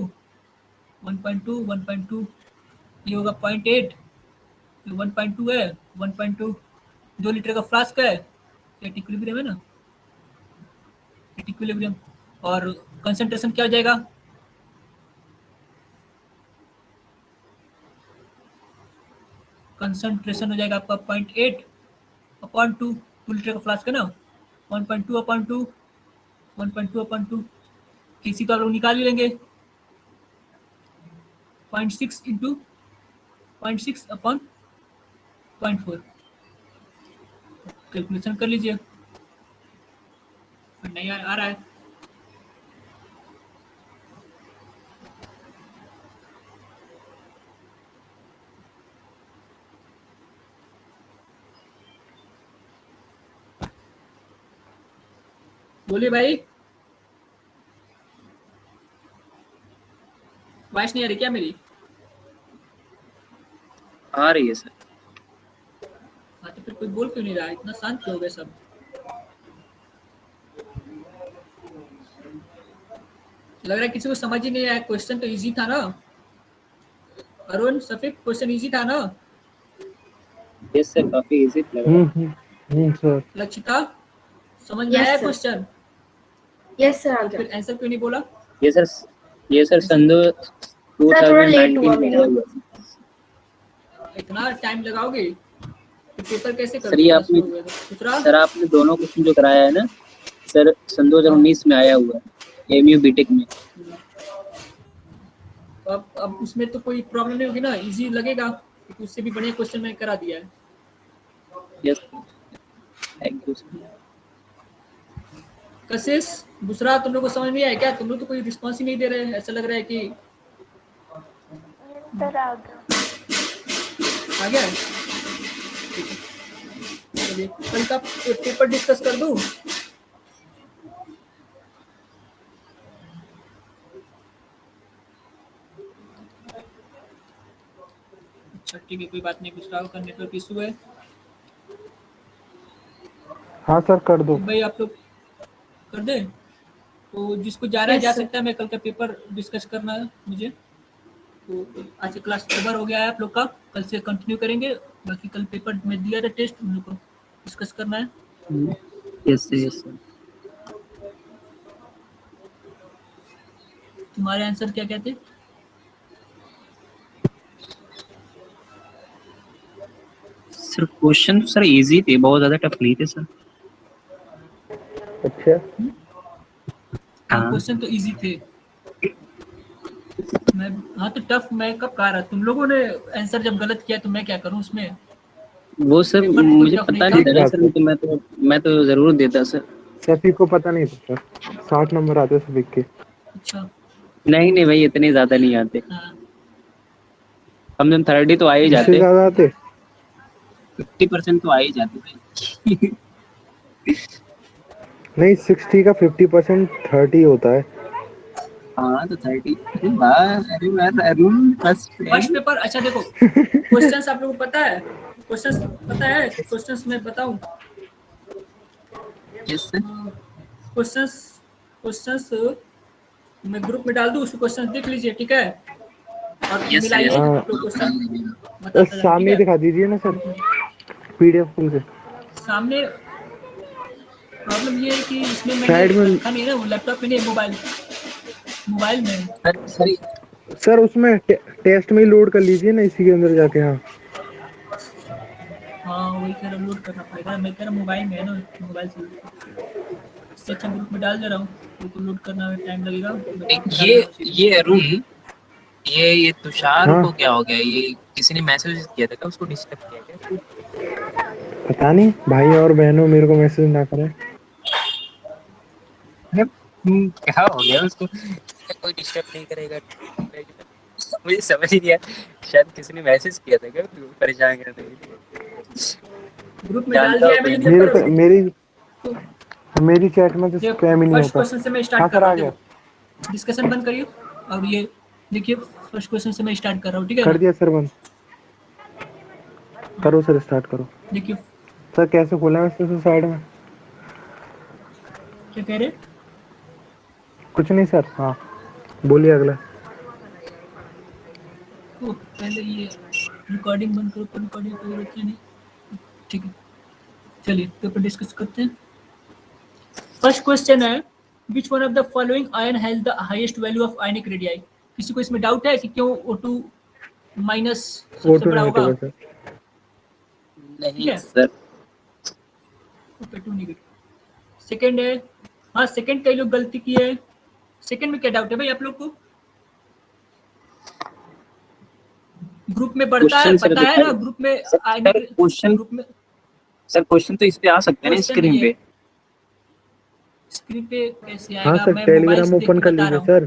1.2 1.2, ये होगा 0.8, 1.2 है, 1.2 2 लीटर का फ्लास्क है, एट इक्विलिब्रियम है ना, एट इक्विलिब्रियम। और कंसंट्रेशन क्या हो जाएगा? कंसंट्रेशन हो जाएगा आपका 0.8 अपॉन 2, 2 लीटर का फ्लास्क है ना, 1.2 अपॉन 2, 1.2 अपॉन 2, किसी तो आप लोग निकाल ही लेंगे। 0.6 इंटू 0.6 अपॉन 0.4, कैलकुलेशन कर लीजिए। नहीं आ रहा है। बोलिए भाई, आवाज नहीं आ रही क्या मेरी? आ रही है सर। हाँ तो फिर कोई बोल क्यों नहीं रहा? इतना शांत क्यों हो गए सब? लग रहा है किसी को समझ ही नहीं आया। क्वेश्चन तो इजी था ना अरुण, सफीक, क्वेश्चन इजी था ना? यस सर, काफी इजी लग रहा है। सर। लक्षिता, समझ में Yes, आया sir. क्वेश्चन? यस सर आ तो गया। फिर आंसर क्यों नहीं बोला? ये सर संधु सर थोड़ा लेट 2019 हुआ में मेरा। आया हुआ। इतना टाइम लगाओगे तो पेपर कैसे सर ये करोगे? आपने हो गया तो दूसरा। सर आपने दोनों क्वेश्चन जो कराया है ना सर, सन 2019 में आया हुआ है एमयू बीटेक में। तो अब उसमें तो कोई प्रॉब्लम नहीं होगी ना, इजी लगेगा, क्योंकि उससे भी बढ़िया क्वेश्चन मैंने करा दिया है। Yes thank you sir. कशिश, दूसरा तुम लोग को समझ नहीं आया क्या? तुम लोग तो कोई रिस्पॉन्स ही नहीं दे रहे हैं, ऐसा लग रहा है कि सर आ गया। आ गया है। ठीक है, चलिए कल का पेपर डिस्कस कर दूं? अच्छा ठीक है, कोई बात नहीं। दूसरा का नेटवर्क इशू है। हाँ सर कर दो। तो भाई आप लोग कर दें, तो जिसको जाना है Yes, जा sir. सकता है। मैं कल का पेपर डिस्कस करना है मुझे। तो आज का क्लास ओवर हो गया है आप लोग का, कल से कंटिन्यू करेंगे। बाकी कल पेपर में दिया था टेस्ट, उन लोग को डिस्कस करना है। Yes sir. तुम्हारे आंसर क्या क्या थे? सर क्वेश्चन तो सर इजी थे, बहुत ज्यादा टफ नहीं थे सर। अच्छा। हाँ हाँ क्वेश्चन तो इजी थे। मैं हाँ तो टफ मैं कब कह रहा? तुम लोगों ने आंसर जब गलत किया तो मैं क्या करूं उसमें? वो सर पेपर तो कोई मुझे टफ नहीं पता था। नहीं था ना ठीक सर, था नहीं तो मैं तो जरूर देता सर। सभी को पता नहीं था सर, 60 नंबर आते सभी के। अच्छा नहीं भाई, इतने ज्यादा नहीं आते, हाँ कम से कम 30 तो आ ही उससे जाते, ज्यादा आते। 50% तो आ ही जाते भाई। नहीं 60 का 50% 30 होता है। हाँ तो 30। अरे वाह, अरे वाह Arun first first rank. Paper. अच्छा देखो, क्वेश्चंस आप लोगों को पता है? क्वेश्चंस पता है? क्वेश्चंस मैं बताऊं? Yes sir. क्वेश्चंस क्वेश्चंस मैं ग्रुप में डाल दूं, उसको क्वेश्चंस देख लीजिए, ठीक है? और यस सर मिलाइए, यस हाँ आप लोग क्वेश्चन सर, बताता जाऊं, ठीक सामने ही है? दिखा दीजिए ना सर, पीडीएफ फुल से। सामने प्रॉब्लम ये है कि इसमें मैंने साइड में रखा नहीं ना, वो लैपटॉप में नहीं, मोबाइल में। सर सर उसमें टेस्ट में ही लोड कर लीजिए ना, इसी के अंदर जाके। हाँ हाँ वही कह रहा, लोड करना पड़ेगा। मैं कह रहा मोबाइल में है ना, मोबाइल से लोड कर। इससे अच्छा ग्रुप में डाल दे रहा हूँ, तो लोड करना में टाइम लगेगा, मैं ग्रुप में डाल दे रहा हूँ सीधे। ये अरुण, ये तुषार हाँ को क्या हो गया? ये किसी ने मैसेज किया था क्या, उसको डिस्टर्ब किया क्या? पता नहीं, भाई और बहनों मेरे को मैसेज ना करें। क्या हो गया उसको? कोई डिस्टर्ब नहीं करेगा। मुझे समझ ही नहीं आया, शायद किसी ने मैसेज किया था क्या परेशान करने के लिए। ग्रुप में डाल दिया है मैंने, चेक मेरे करो। पे मेरी चैट में तो ये स्पैम ही नहीं फर्स्ट होता। क्वेश्चन से मैं हाँ स्टार्ट कर सर रहा आ हूँ, गया, देखो डिस्कशन बंद करिए और ये देखिए फर्स्ट क्वेश्चन से मैं स्टार्ट कर रहा हूँ, ठीक है कर ना? दिया सर बंद। करो सर, स्टार्ट करो। देखिए सर कैसे खोला है वैसे साइड में? क्या कह रहे हैं? कुछ नहीं सर। हाँ बोलिए अगला। तो पहले ये रिकॉर्डिंग बंद करो, तो रिकॉर्डिंग कोई जरूरत है नहीं, ठीक है। चलिए पेपर डिस्कस करते हैं। फर्स्ट क्वेश्चन है, which one of the following ion has the highest value of ionic radii? किसी को इसमें डाउट है कि क्यों O2 माइनस सबसे O2 बड़ा होगा? नेगेटिव है सर। ठीक नहीं है, सर। Okay 2 negative. सेकंड है, हाँ सेकंड कई लोग गलती की है। सेकंड में क्या डाउट है भाई आप लोग को? ग्रुप में बढ़ता है, क्वेश्चन सर पता है देखो ना ग्रुप में सर, आयनिक, क्वेश्चन ग्रुप में सर, क्वेश्चन तो इस पे आ सकते हैं ना क्वेश्चन स्क्रीन नहीं है। पे। स्क्रीन पे कैसे हाँ आएगा? सर मैं मोबाइल टेलीग्राम से देख ओपन के कर बता लीजिए रहा हूँ। सर।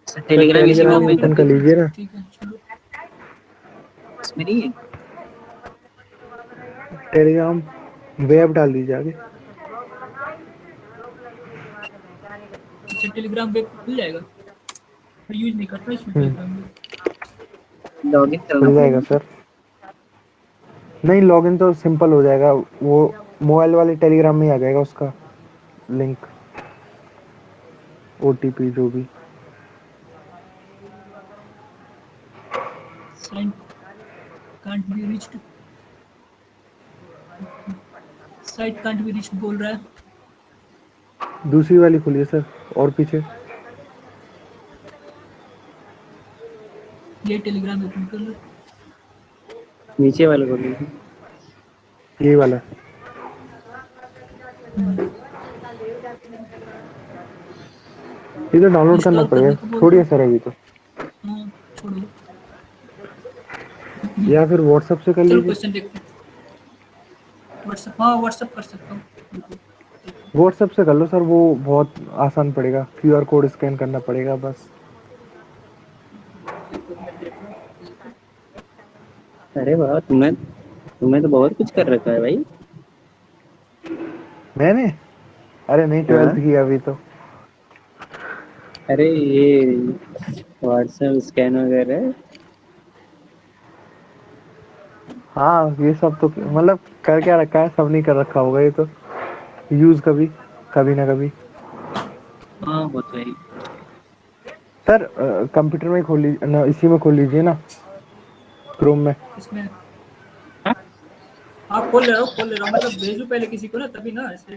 सर सर टेलीग्राम इसी में Telegram Telegram open open open कर कर किया, लीजिए ना। ठीक है चलो। इसमें नहीं है। टेलीग्राम वेब डाल दीजिए आगे। अच्छा टेलीग्राम वेब खुल जाएगा? मैं यूज नहीं करता इसमें टेलीग्राम वेब। लॉगिन करना खुल जाएगा पड़ेगा। सर। नहीं लॉगिन तो सिंपल हो जाएगा, वो मोबाइल वाले टेलीग्राम में ही आ जाएगा उसका लिंक, OTP जो भी। Sign can't be reached, site can't be reached बोल रहा है। दूसरी वाली खुलिए सर, और पीछे। ये टेलीग्राम ओपन कर लो। नीचे वाले को लीजिए। ये वाला। ये तो डाउनलोड करना इंस्टॉल पड़ेगा। करने को बोल रहा छोड़िए है। सर अभी तो, हाँ छोड़ो, या फिर व्हाट्सएप से कर चलो लीजिए। क्वेश्चन देखते हैं। व्हाट्सएप, हाँ व्हाट्सएप कर सकता हूँ, रुको। व्हाट्सएप से कर लो सर, वो बहुत आसान पड़ेगा। QR कोड स्कैन करना पड़ेगा बस। मैं देख रहा हूँ। अरे वाह, तुम्हें तो बहुत कुछ कर रखा है भाई। मैंने, अरे नहीं 12th हाँ, की अभी तो। अरे ये व्हाट्सएप स्कैन वगैरह। हाँ ये सब तो मतलब कर क्या रखा है, सब नहीं कर रखा होगा ये तो, यूज कभी कभी ना कभी। हाँ वो तो है ही। सर कंप्यूटर में खोल लीजिए ना, इसी में खोल लीजिए ना, क्रोम में। इसमें हाँ? हाँ खोल ले रहा हूँ, खोल ले रहा हूँ, मतलब भेजू पहले किसी को ना, तभी ना ऐसे।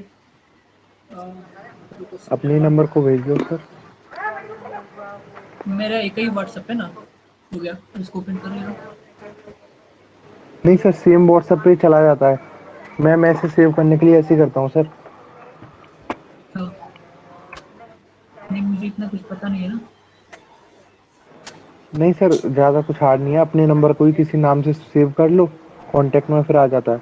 रुको अपने समझाता हूँ। नंबर को भेज दो सर। मेरा एक ही व्हाट्सएप है ना, हो गया, इसको ओपन कर ले रहा हूँ। नहीं सर सेम व्हाट्सएप पे ही चला जाता है, मैं मैसेज सेव करने के लिए ऐसे ही करता हूँ सर। हाँ नहीं मुझे इतना कुछ पता नहीं है ना। नहीं सर ज़्यादा कुछ हार्ड नहीं है, अपने नंबर को ही किसी नाम से सेव कर लो, कांटेक्ट में फिर आ जाता है।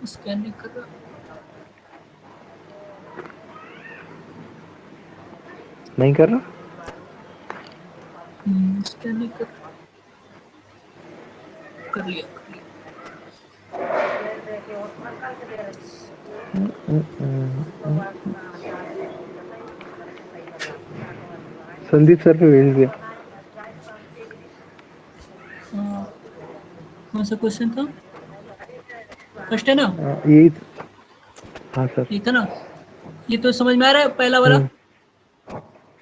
स्कैन नहीं कर रहा, नहीं कर रहा। स्कैन नहीं कर रहा, कर लिया कर लिया। संदीप सर पे भेज दिया। कौन सा क्वेश्चन था? फर्स्ट है ना, यही हाँ सर। ये था ना, ये तो समझ में आ रहा है पहला वाला।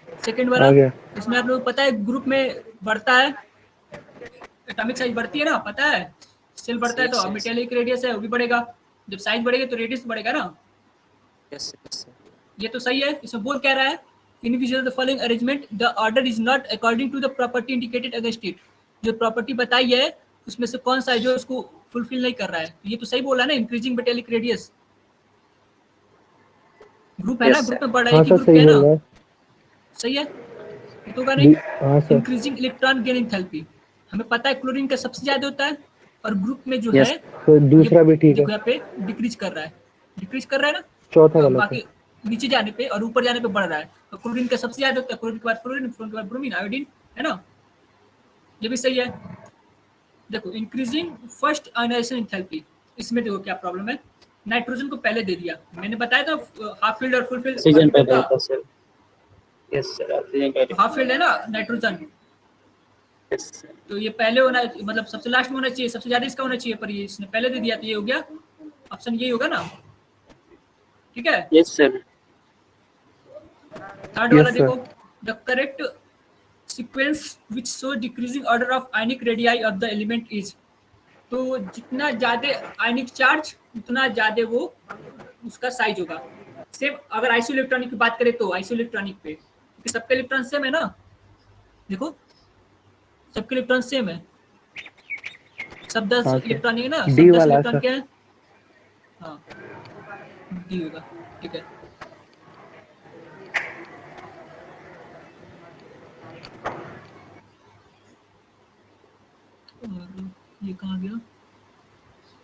सेकंड वाला, आ गया। इसमें आप लोग पता है ग्रुप में बढ़ता है, एटॉमिक साइज बढ़ती है ना, पता है। सेल बढ़ता है तो मेटेलिक रेडियस है वो भी बढ़ेगा, जब साइज बढ़ेगा तो रेडियस बढ़ेगा ना। Yes yes. ये तो सही है। इसमें बोल क्या रहा है, individual the following arrangement the order is not according to the property indicated against it. जो प्रॉपर्टी बताई है उसमें से कौन सा है जो उसको फुलफिल नहीं कर रहा है, तो ये तो सही बोला ना, इंक्रीजिंग मेटेलिक रेडियस। ग्रुप है ना, यस ग्रुप सर। में बढ़ा, हाँ एक ही सर ग्रुप सही के है ना, बोल रहा है। सही है, ये तो होगा नहीं। हाँ sir. Increasing electron gain enthalpy, हमें पता है क्लोरीन का सबसे ज्यादा होता है, और ग्रुप में जो Yes. है तो दूसरा भी ठीक देखो है, यहाँ पे डिक्रीज कर रहा है ना, चौथा और गलत है। बाकी नीचे जाने पे और ऊपर जाने पे बढ़ रहा है। तो क्लोरीन का सबसे ज्यादा होता है, क्लोरीन के बाद फ्लोरीन, फ्लोरीन के बाद ब्रोमीन, आयोडीन, है ना, ये भी सही है। देखो इंक्रीजिंग फर्स्ट आयनाइजेशन एंथैल्पी, इसमें देखो क्या प्रॉब्लम है, नाइट्रोजन को पहले दे दिया, मैंने बताया था हाफ फील्ड और फुल फील्ड ऑक्सीजन ऑर्बिटल पहले का, होता है सर। यस सर, ऑक्सीजन पहले। हाफ फील्ड है ना नाइट्रोजन, यस सर। तो ये पहले होना, मतलब सबसे लास्ट में होना चाहिए, सबसे ज्यादा इसका होना चाहिए, पर ये इसने पहले दे दिया, तो ये हो गया ऑप्शन, यही होगा ना, ठीक है। Yes sir. थर्ड वाला Yes, sir. देखो, the correct sequence which show decreasing order of ionic radii of the element is, तो जितना ज्यादा आयनिक चार्ज उतना ज्यादा वो उसका साइज होगा। सेम अगर आइसो इलेक्ट्रॉनिक की बात करें तो आइसो इलेक्ट्रॉनिक पे, क्योंकि सबके इलेक्ट्रॉन सेम है ना, देखो सबके इलेक्ट्रॉन सेम है, सब 10 हाँ, सर। इलेक्ट्रॉनिक है ना, D सब 10 वाला है, इलेक्ट्रॉन सर। क्या है, हाँ डी होगा, ठीक है। और ये कहाँ गया,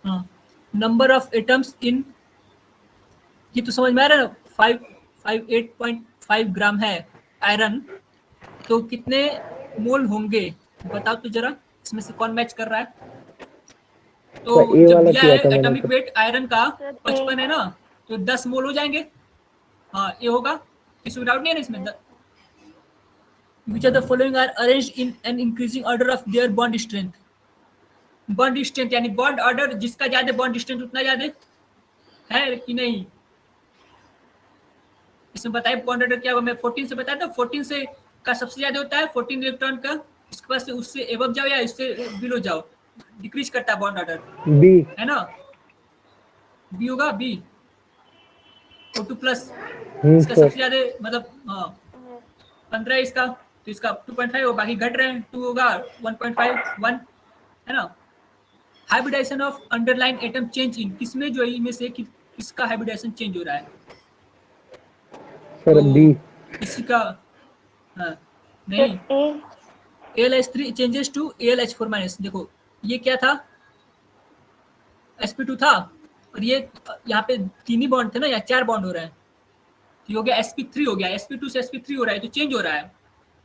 हाँ नंबर ऑफ एटम्स इन, ये तो समझ में आ रहा है ना, 8.5 ग्राम है आयरन, तो कितने मोल होंगे बताओ तो जरा, इसमें से कौन मैच कर रहा है। तो तो ए जब वाला दिया किया है था मैंने एटॉमिक तो। वेट आयरन का सर, 55 है ना, तो 10 मोल हो जाएंगे, हाँ ये होगा, इसमें डाउट नहीं है ना इसमें। Which of the following are arranged in an increasing order of their bond strength, bond strength यानी बॉन्ड ऑर्डर, जिसका ज्यादा बॉन्ड स्ट्रेंथ उतना ज्यादा है कि नहीं, इसमें बताइए बॉन्ड ऑर्डर क्या हुआ, मैं 14 से बताया था, 14 से का सबसे ज्यादा होता है 14 इलेक्ट्रॉन का, इसके पास से उससे एबव जाओ या इससे बिलो जाओ, डिक्रीज करता है बॉन्ड ऑर्डर, B। है ना, बी होगा, बी O2 प्लस, इसका सर। सबसे ज्यादा मतलब हाँ 15 इसका, तो इसका 2.5 और बाकी घट रहे हैं, 2 होगा 1.5 1, है ना। Hybridization of underline atom change in, किसमें जो है इनमें से किसका हाइब्रिडाइजेशन चेंज हो रहा है, सर तो B। किसी का, हाँ नहीं, ए AlH3 changes to AlH4 minus, देखो ये क्या था, sp2 था, और ये यहाँ पे 3 ही बॉन्ड थे ना, या 4 बॉन्ड हो रहे हैं, तो ये हो गया sp3 हो गया, sp2 से sp3 हो रहा है, तो चेंज हो रहा है।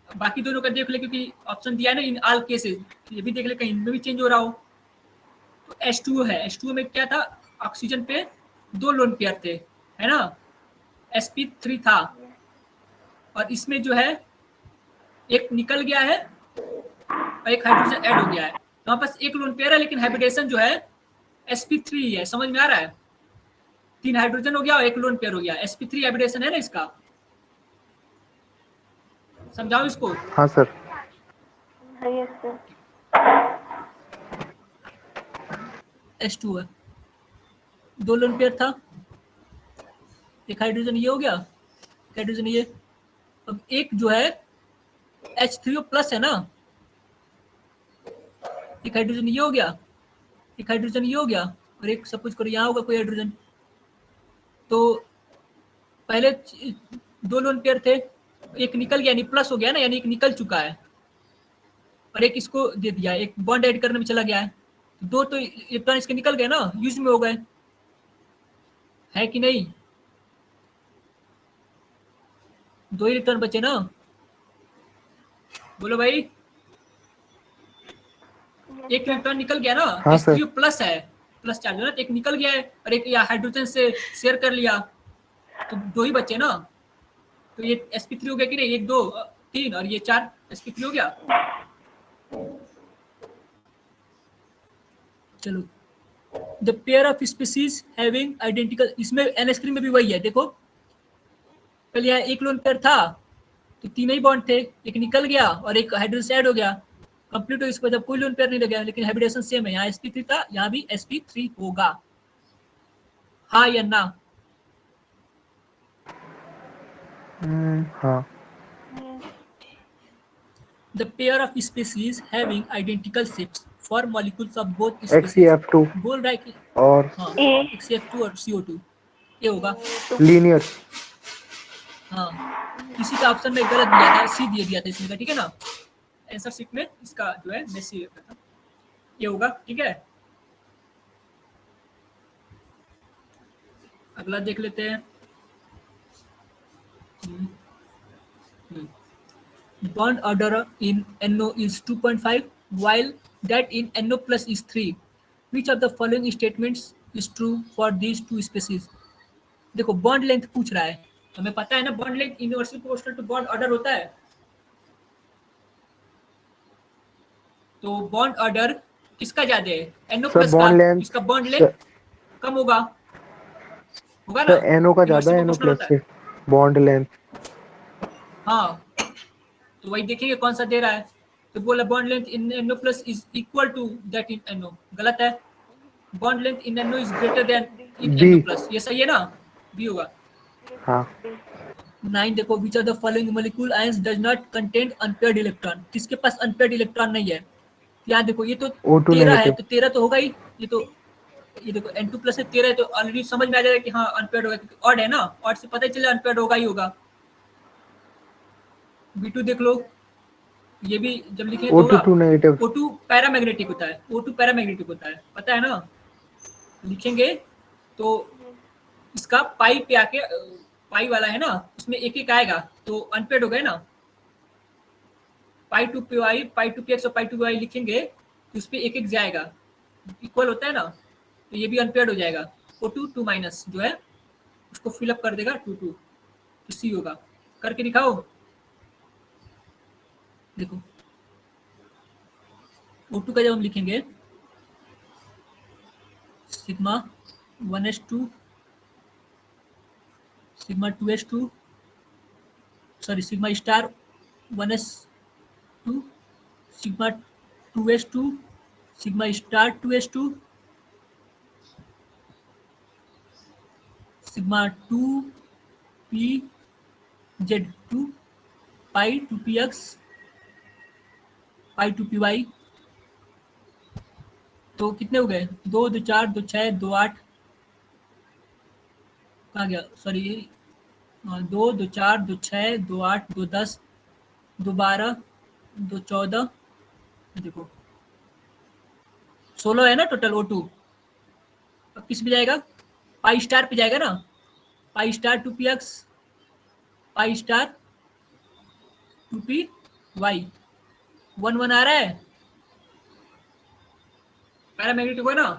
बाकी दोनों का देख ले, क्योंकि ऑप्शन दिया है ना इन ऑल केसेस, ये भी देख ले कहीं इनमें भी चेंज हो रहा हो। तो H2O है, H2O में क्या था, ऑक्सीजन पे 2 लोन पेयर थे, है ना, sp3 था, और इसमें जो है एक निकल गया है और एक हाइड्रोजन ऐड हो गया है, तो हमारे पास एक लोन पेयर है, लेकिन हाइब्रिडेशन जो है sp3 है, समझ में आ रहा है, 3 हाइड्रोजन हो गया और एक लोन पेयर हो गया, sp3 हाइब्रिडेशन है ना इसका, समझाओ इसको। हाँ सर। यस सर, H2 है, 2 लोन पेयर था, एक हाइड्रोजन ये हो गया, एक हाइड्रोजन ये, अब एक जो है H3O प्लस है ना, एक हाइड्रोजन ये हो गया, एक हाइड्रोजन ये हो गया, और एक सपोज करो यहाँ होगा कोई हाइड्रोजन, तो पहले 2 लोन पेयर थे, एक निकल गया, यानी प्लस हो गया ना, यानी एक निकल चुका है, और एक इसको दे दिया, एक बॉन्ड ऐड करने में चला गया है, 2 तो इलेक्ट्रॉन इसके निकल गए ना, यूज में हो गए, है कि नहीं, 2 इलेक्ट्रॉन बचे ना, बोलो भाई, एक इलेक्ट्रॉन निकल गया ना, हाँ, सर। H3O प्लस है, प्लस चार्ज है ना, तो एक निकल गया है और एक या हाइड्रोजन से शेयर कर लिया, तो 2 ही बचे ना, तो ये sp3 हो गया कि नहीं, 1 2 3 और ये 4 sp3 हो गया। चलो, the pair of species having identical, इसमें NH3 में भी वही है, देखो पहले यहाँ एक लोन पेयर था, तो 3 ही बॉन्ड थे, एक निकल गया और एक हाइड्रोजन से ऐड हो गया, कंप्लीट हो, इसके बाद कोई लोन पेयर नहीं लगा, लेकिन हाइब्रिडेशन सेम है, यहाँ sp3 था, यहाँ भी sp3 होगा, हाँ या ना। हाँ। The pair of species having identical shapes for molecules of both species, XeF2 बोल रहा है कि और हाँ ए XeF2 और CO2, ये होगा, लीनियर। हाँ किसी का ऑप्शन में गलत दिया था, सी दे दिया था इसमें का, ठीक है ना, आंसर शीट में इसका जो है मैं सी रखा था, ये होगा, ठीक है। अगला देख लेते हैं। Bond order in NO is 2.5, while that in NO plus is 3. Which of the following statements is true for these two species? देखो बॉन्ड लेंथ पूछ रहा है, हमें पता है ना bond length inversely proportional to bond order होता है। तो बॉन्ड ऑर्डर किसका ज्यादा है? NO सर प्लस का। बॉन्ड लेंथ इसका बॉन्ड लेंथ कम होगा ना, सर एनओ का ज्यादा है, इनवर्सली एनओ प्रोपोर्शनल प्लस होता है। से बॉन्ड लेंथ। हाँ, तो वही देखेंगे कौन सा दे रहा है। तो बोला bond length in NO plus is equal to that in NO, गलत है। Bond length in NO is greater than in B. NO plus, ये सही है ना? बी होगा। हाँ 9 देखो, which of the following molecule ions does not contain unpaired electron? किसके पास अनपेयर्ड इलेक्ट्रॉन नहीं है? यहाँ देखो ये तो O2 13 है, नेगेटिव। तो 13 तो होगा ही। ये देखो N2 प्लस है, 13 है, तो ऑलरेडी समझ में आ जाएगा कि हाँ अनपेयर्ड होगा, क्योंकि ऑड है ना, ऑड से पता ही चला अनपेयर्ड होगा ही होगा। B2 देख लो, ये भी जब लिखेंगे तो O2 होगा। 2 नेगेटिव। O2 पैरामैग्नेटिक होता है, O2 पैरामैग्नेटिक होता है, पता है ना? लिखेंगे तो इसका पाई पे आके पाई वाला है ना, उसमें एक एक आएगा, तो अनपेयर्ड हो गए ना। Pi two p y, pi two p x और पाई टू वाई लिखेंगे तो उस पर एक एक जाएगा, इक्वल होता है ना, तो ये भी अनपेयर्ड हो जाएगा। O2 2 माइनस जो है उसको फिलअप कर देगा 2 2, तो सी होगा। करके दिखाओ, देखो O2 का जब हम लिखेंगे sigma 1s2 sigma 2s2 sorry sigma star 1s2 sigma 2s2 sigma star 2s2 sigma 2 P Z 2 पाई 2 पी एक्स पाई 2 पी वाई। तो कितने हो गए? 2 2 4 2 6 2 8, कहाँ गया, सॉरी 2 2 4 2 6 2 8 2 10 2 12 2 14, देखो 16 है ना टोटल O2। अब किस पे जाएगा? पाई स्टार पे जाएगा ना, pi star 2 P X pi star 2 P Y. 1 1 आ रहा है, पैरामैग्नेटिक होगा ना,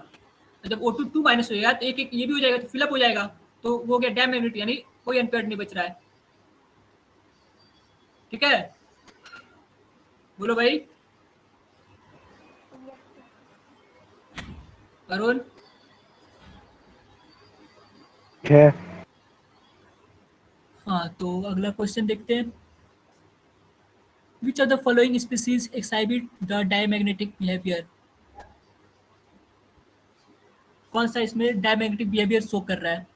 तो जब O2 2 माइनस हो जाएगा तो एक एक ये भी हो जाएगा, तो फिलअप हो जाएगा, तो वो हो गया डैम मैग्नेटिक, यानी कोई अनपेयर्ड नहीं बच रहा है। ठीक है, बोलो भाई अरुण। है। हाँ, तो अगला क्वेश्चन देखते हैं। Which of the following species exhibit the diamagnetic behaviour? कौन सा इसमें डायमैग्नेटिक बिहेवियर शो कर रहा है?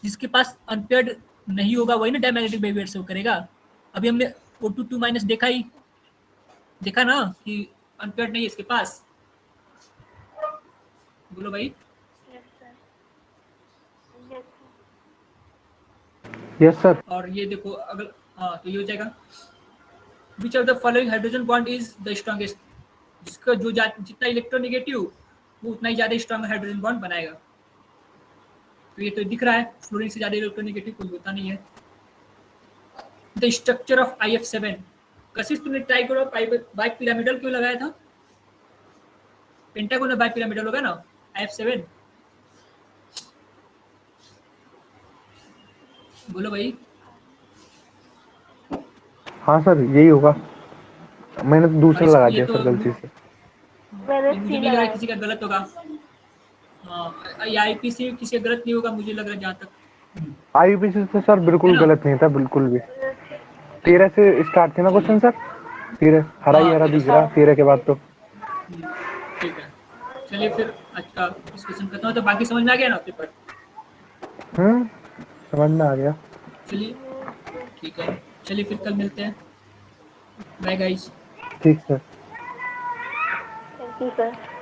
जिसके पास अनपेयर्ड नहीं होगा वही ना डायमैग्नेटिक बिहेवियर शो करेगा। अभी हमने O2 2 माइनस देखा ना कि अनपेयर्ड नहीं है इसके पास। बोलो भाई। Yes sir, yes yes sir. और ये देखो अगर हाँ तो ये हो जाएगा। विच of the following hydrogen bond is the strongest? जिसका जो जितना इलेक्ट्रोनेगेटिव वो उतना ही ज्यादा स्ट्रॉन्ग हाइड्रोजन बॉन्ड बनाएगा। तो ये तो दिख रहा है, फ्लोरीन से ज्यादा इलेक्ट्रोनेगेटिव कोई होता नहीं है। The structure of IF7। कशिश तुमने ट्राइगोन बाई पिरामिडल क्यों लगाया था? पेंटागोन बाई पिरामिडल होगा ना IF7। बोलो भाई। हाँ सर यही होगा, मैंने तो दूसरा लगा ये दिया तो सर गलती से। मैंने मुझे सी नहीं लग रहा लगाया। किसी का गलत होगा। हाँ, IPC किसी का गलत नहीं होगा मुझे लग रहा है जहाँ तक। आईयूपीसी से सर है बिल्कुल ना? गलत नहीं था, बिल्कुल भी। 13 से स्टार्ट थे ना चलिए। क्वेश्चन सर, 13 हरा ही हाँ हरा तेरा दिख रहा, 13 के बाद तो। ठीक है, चलिए फिर आज का डिस्कशन करता हूँ। तो बाकी समझ में आ गया ना पेपर? समझ में आ गया। चलिए ठीक है, चलिए फिर कल मिलते हैं। Bye guys. ठीक सर। Thank you sir.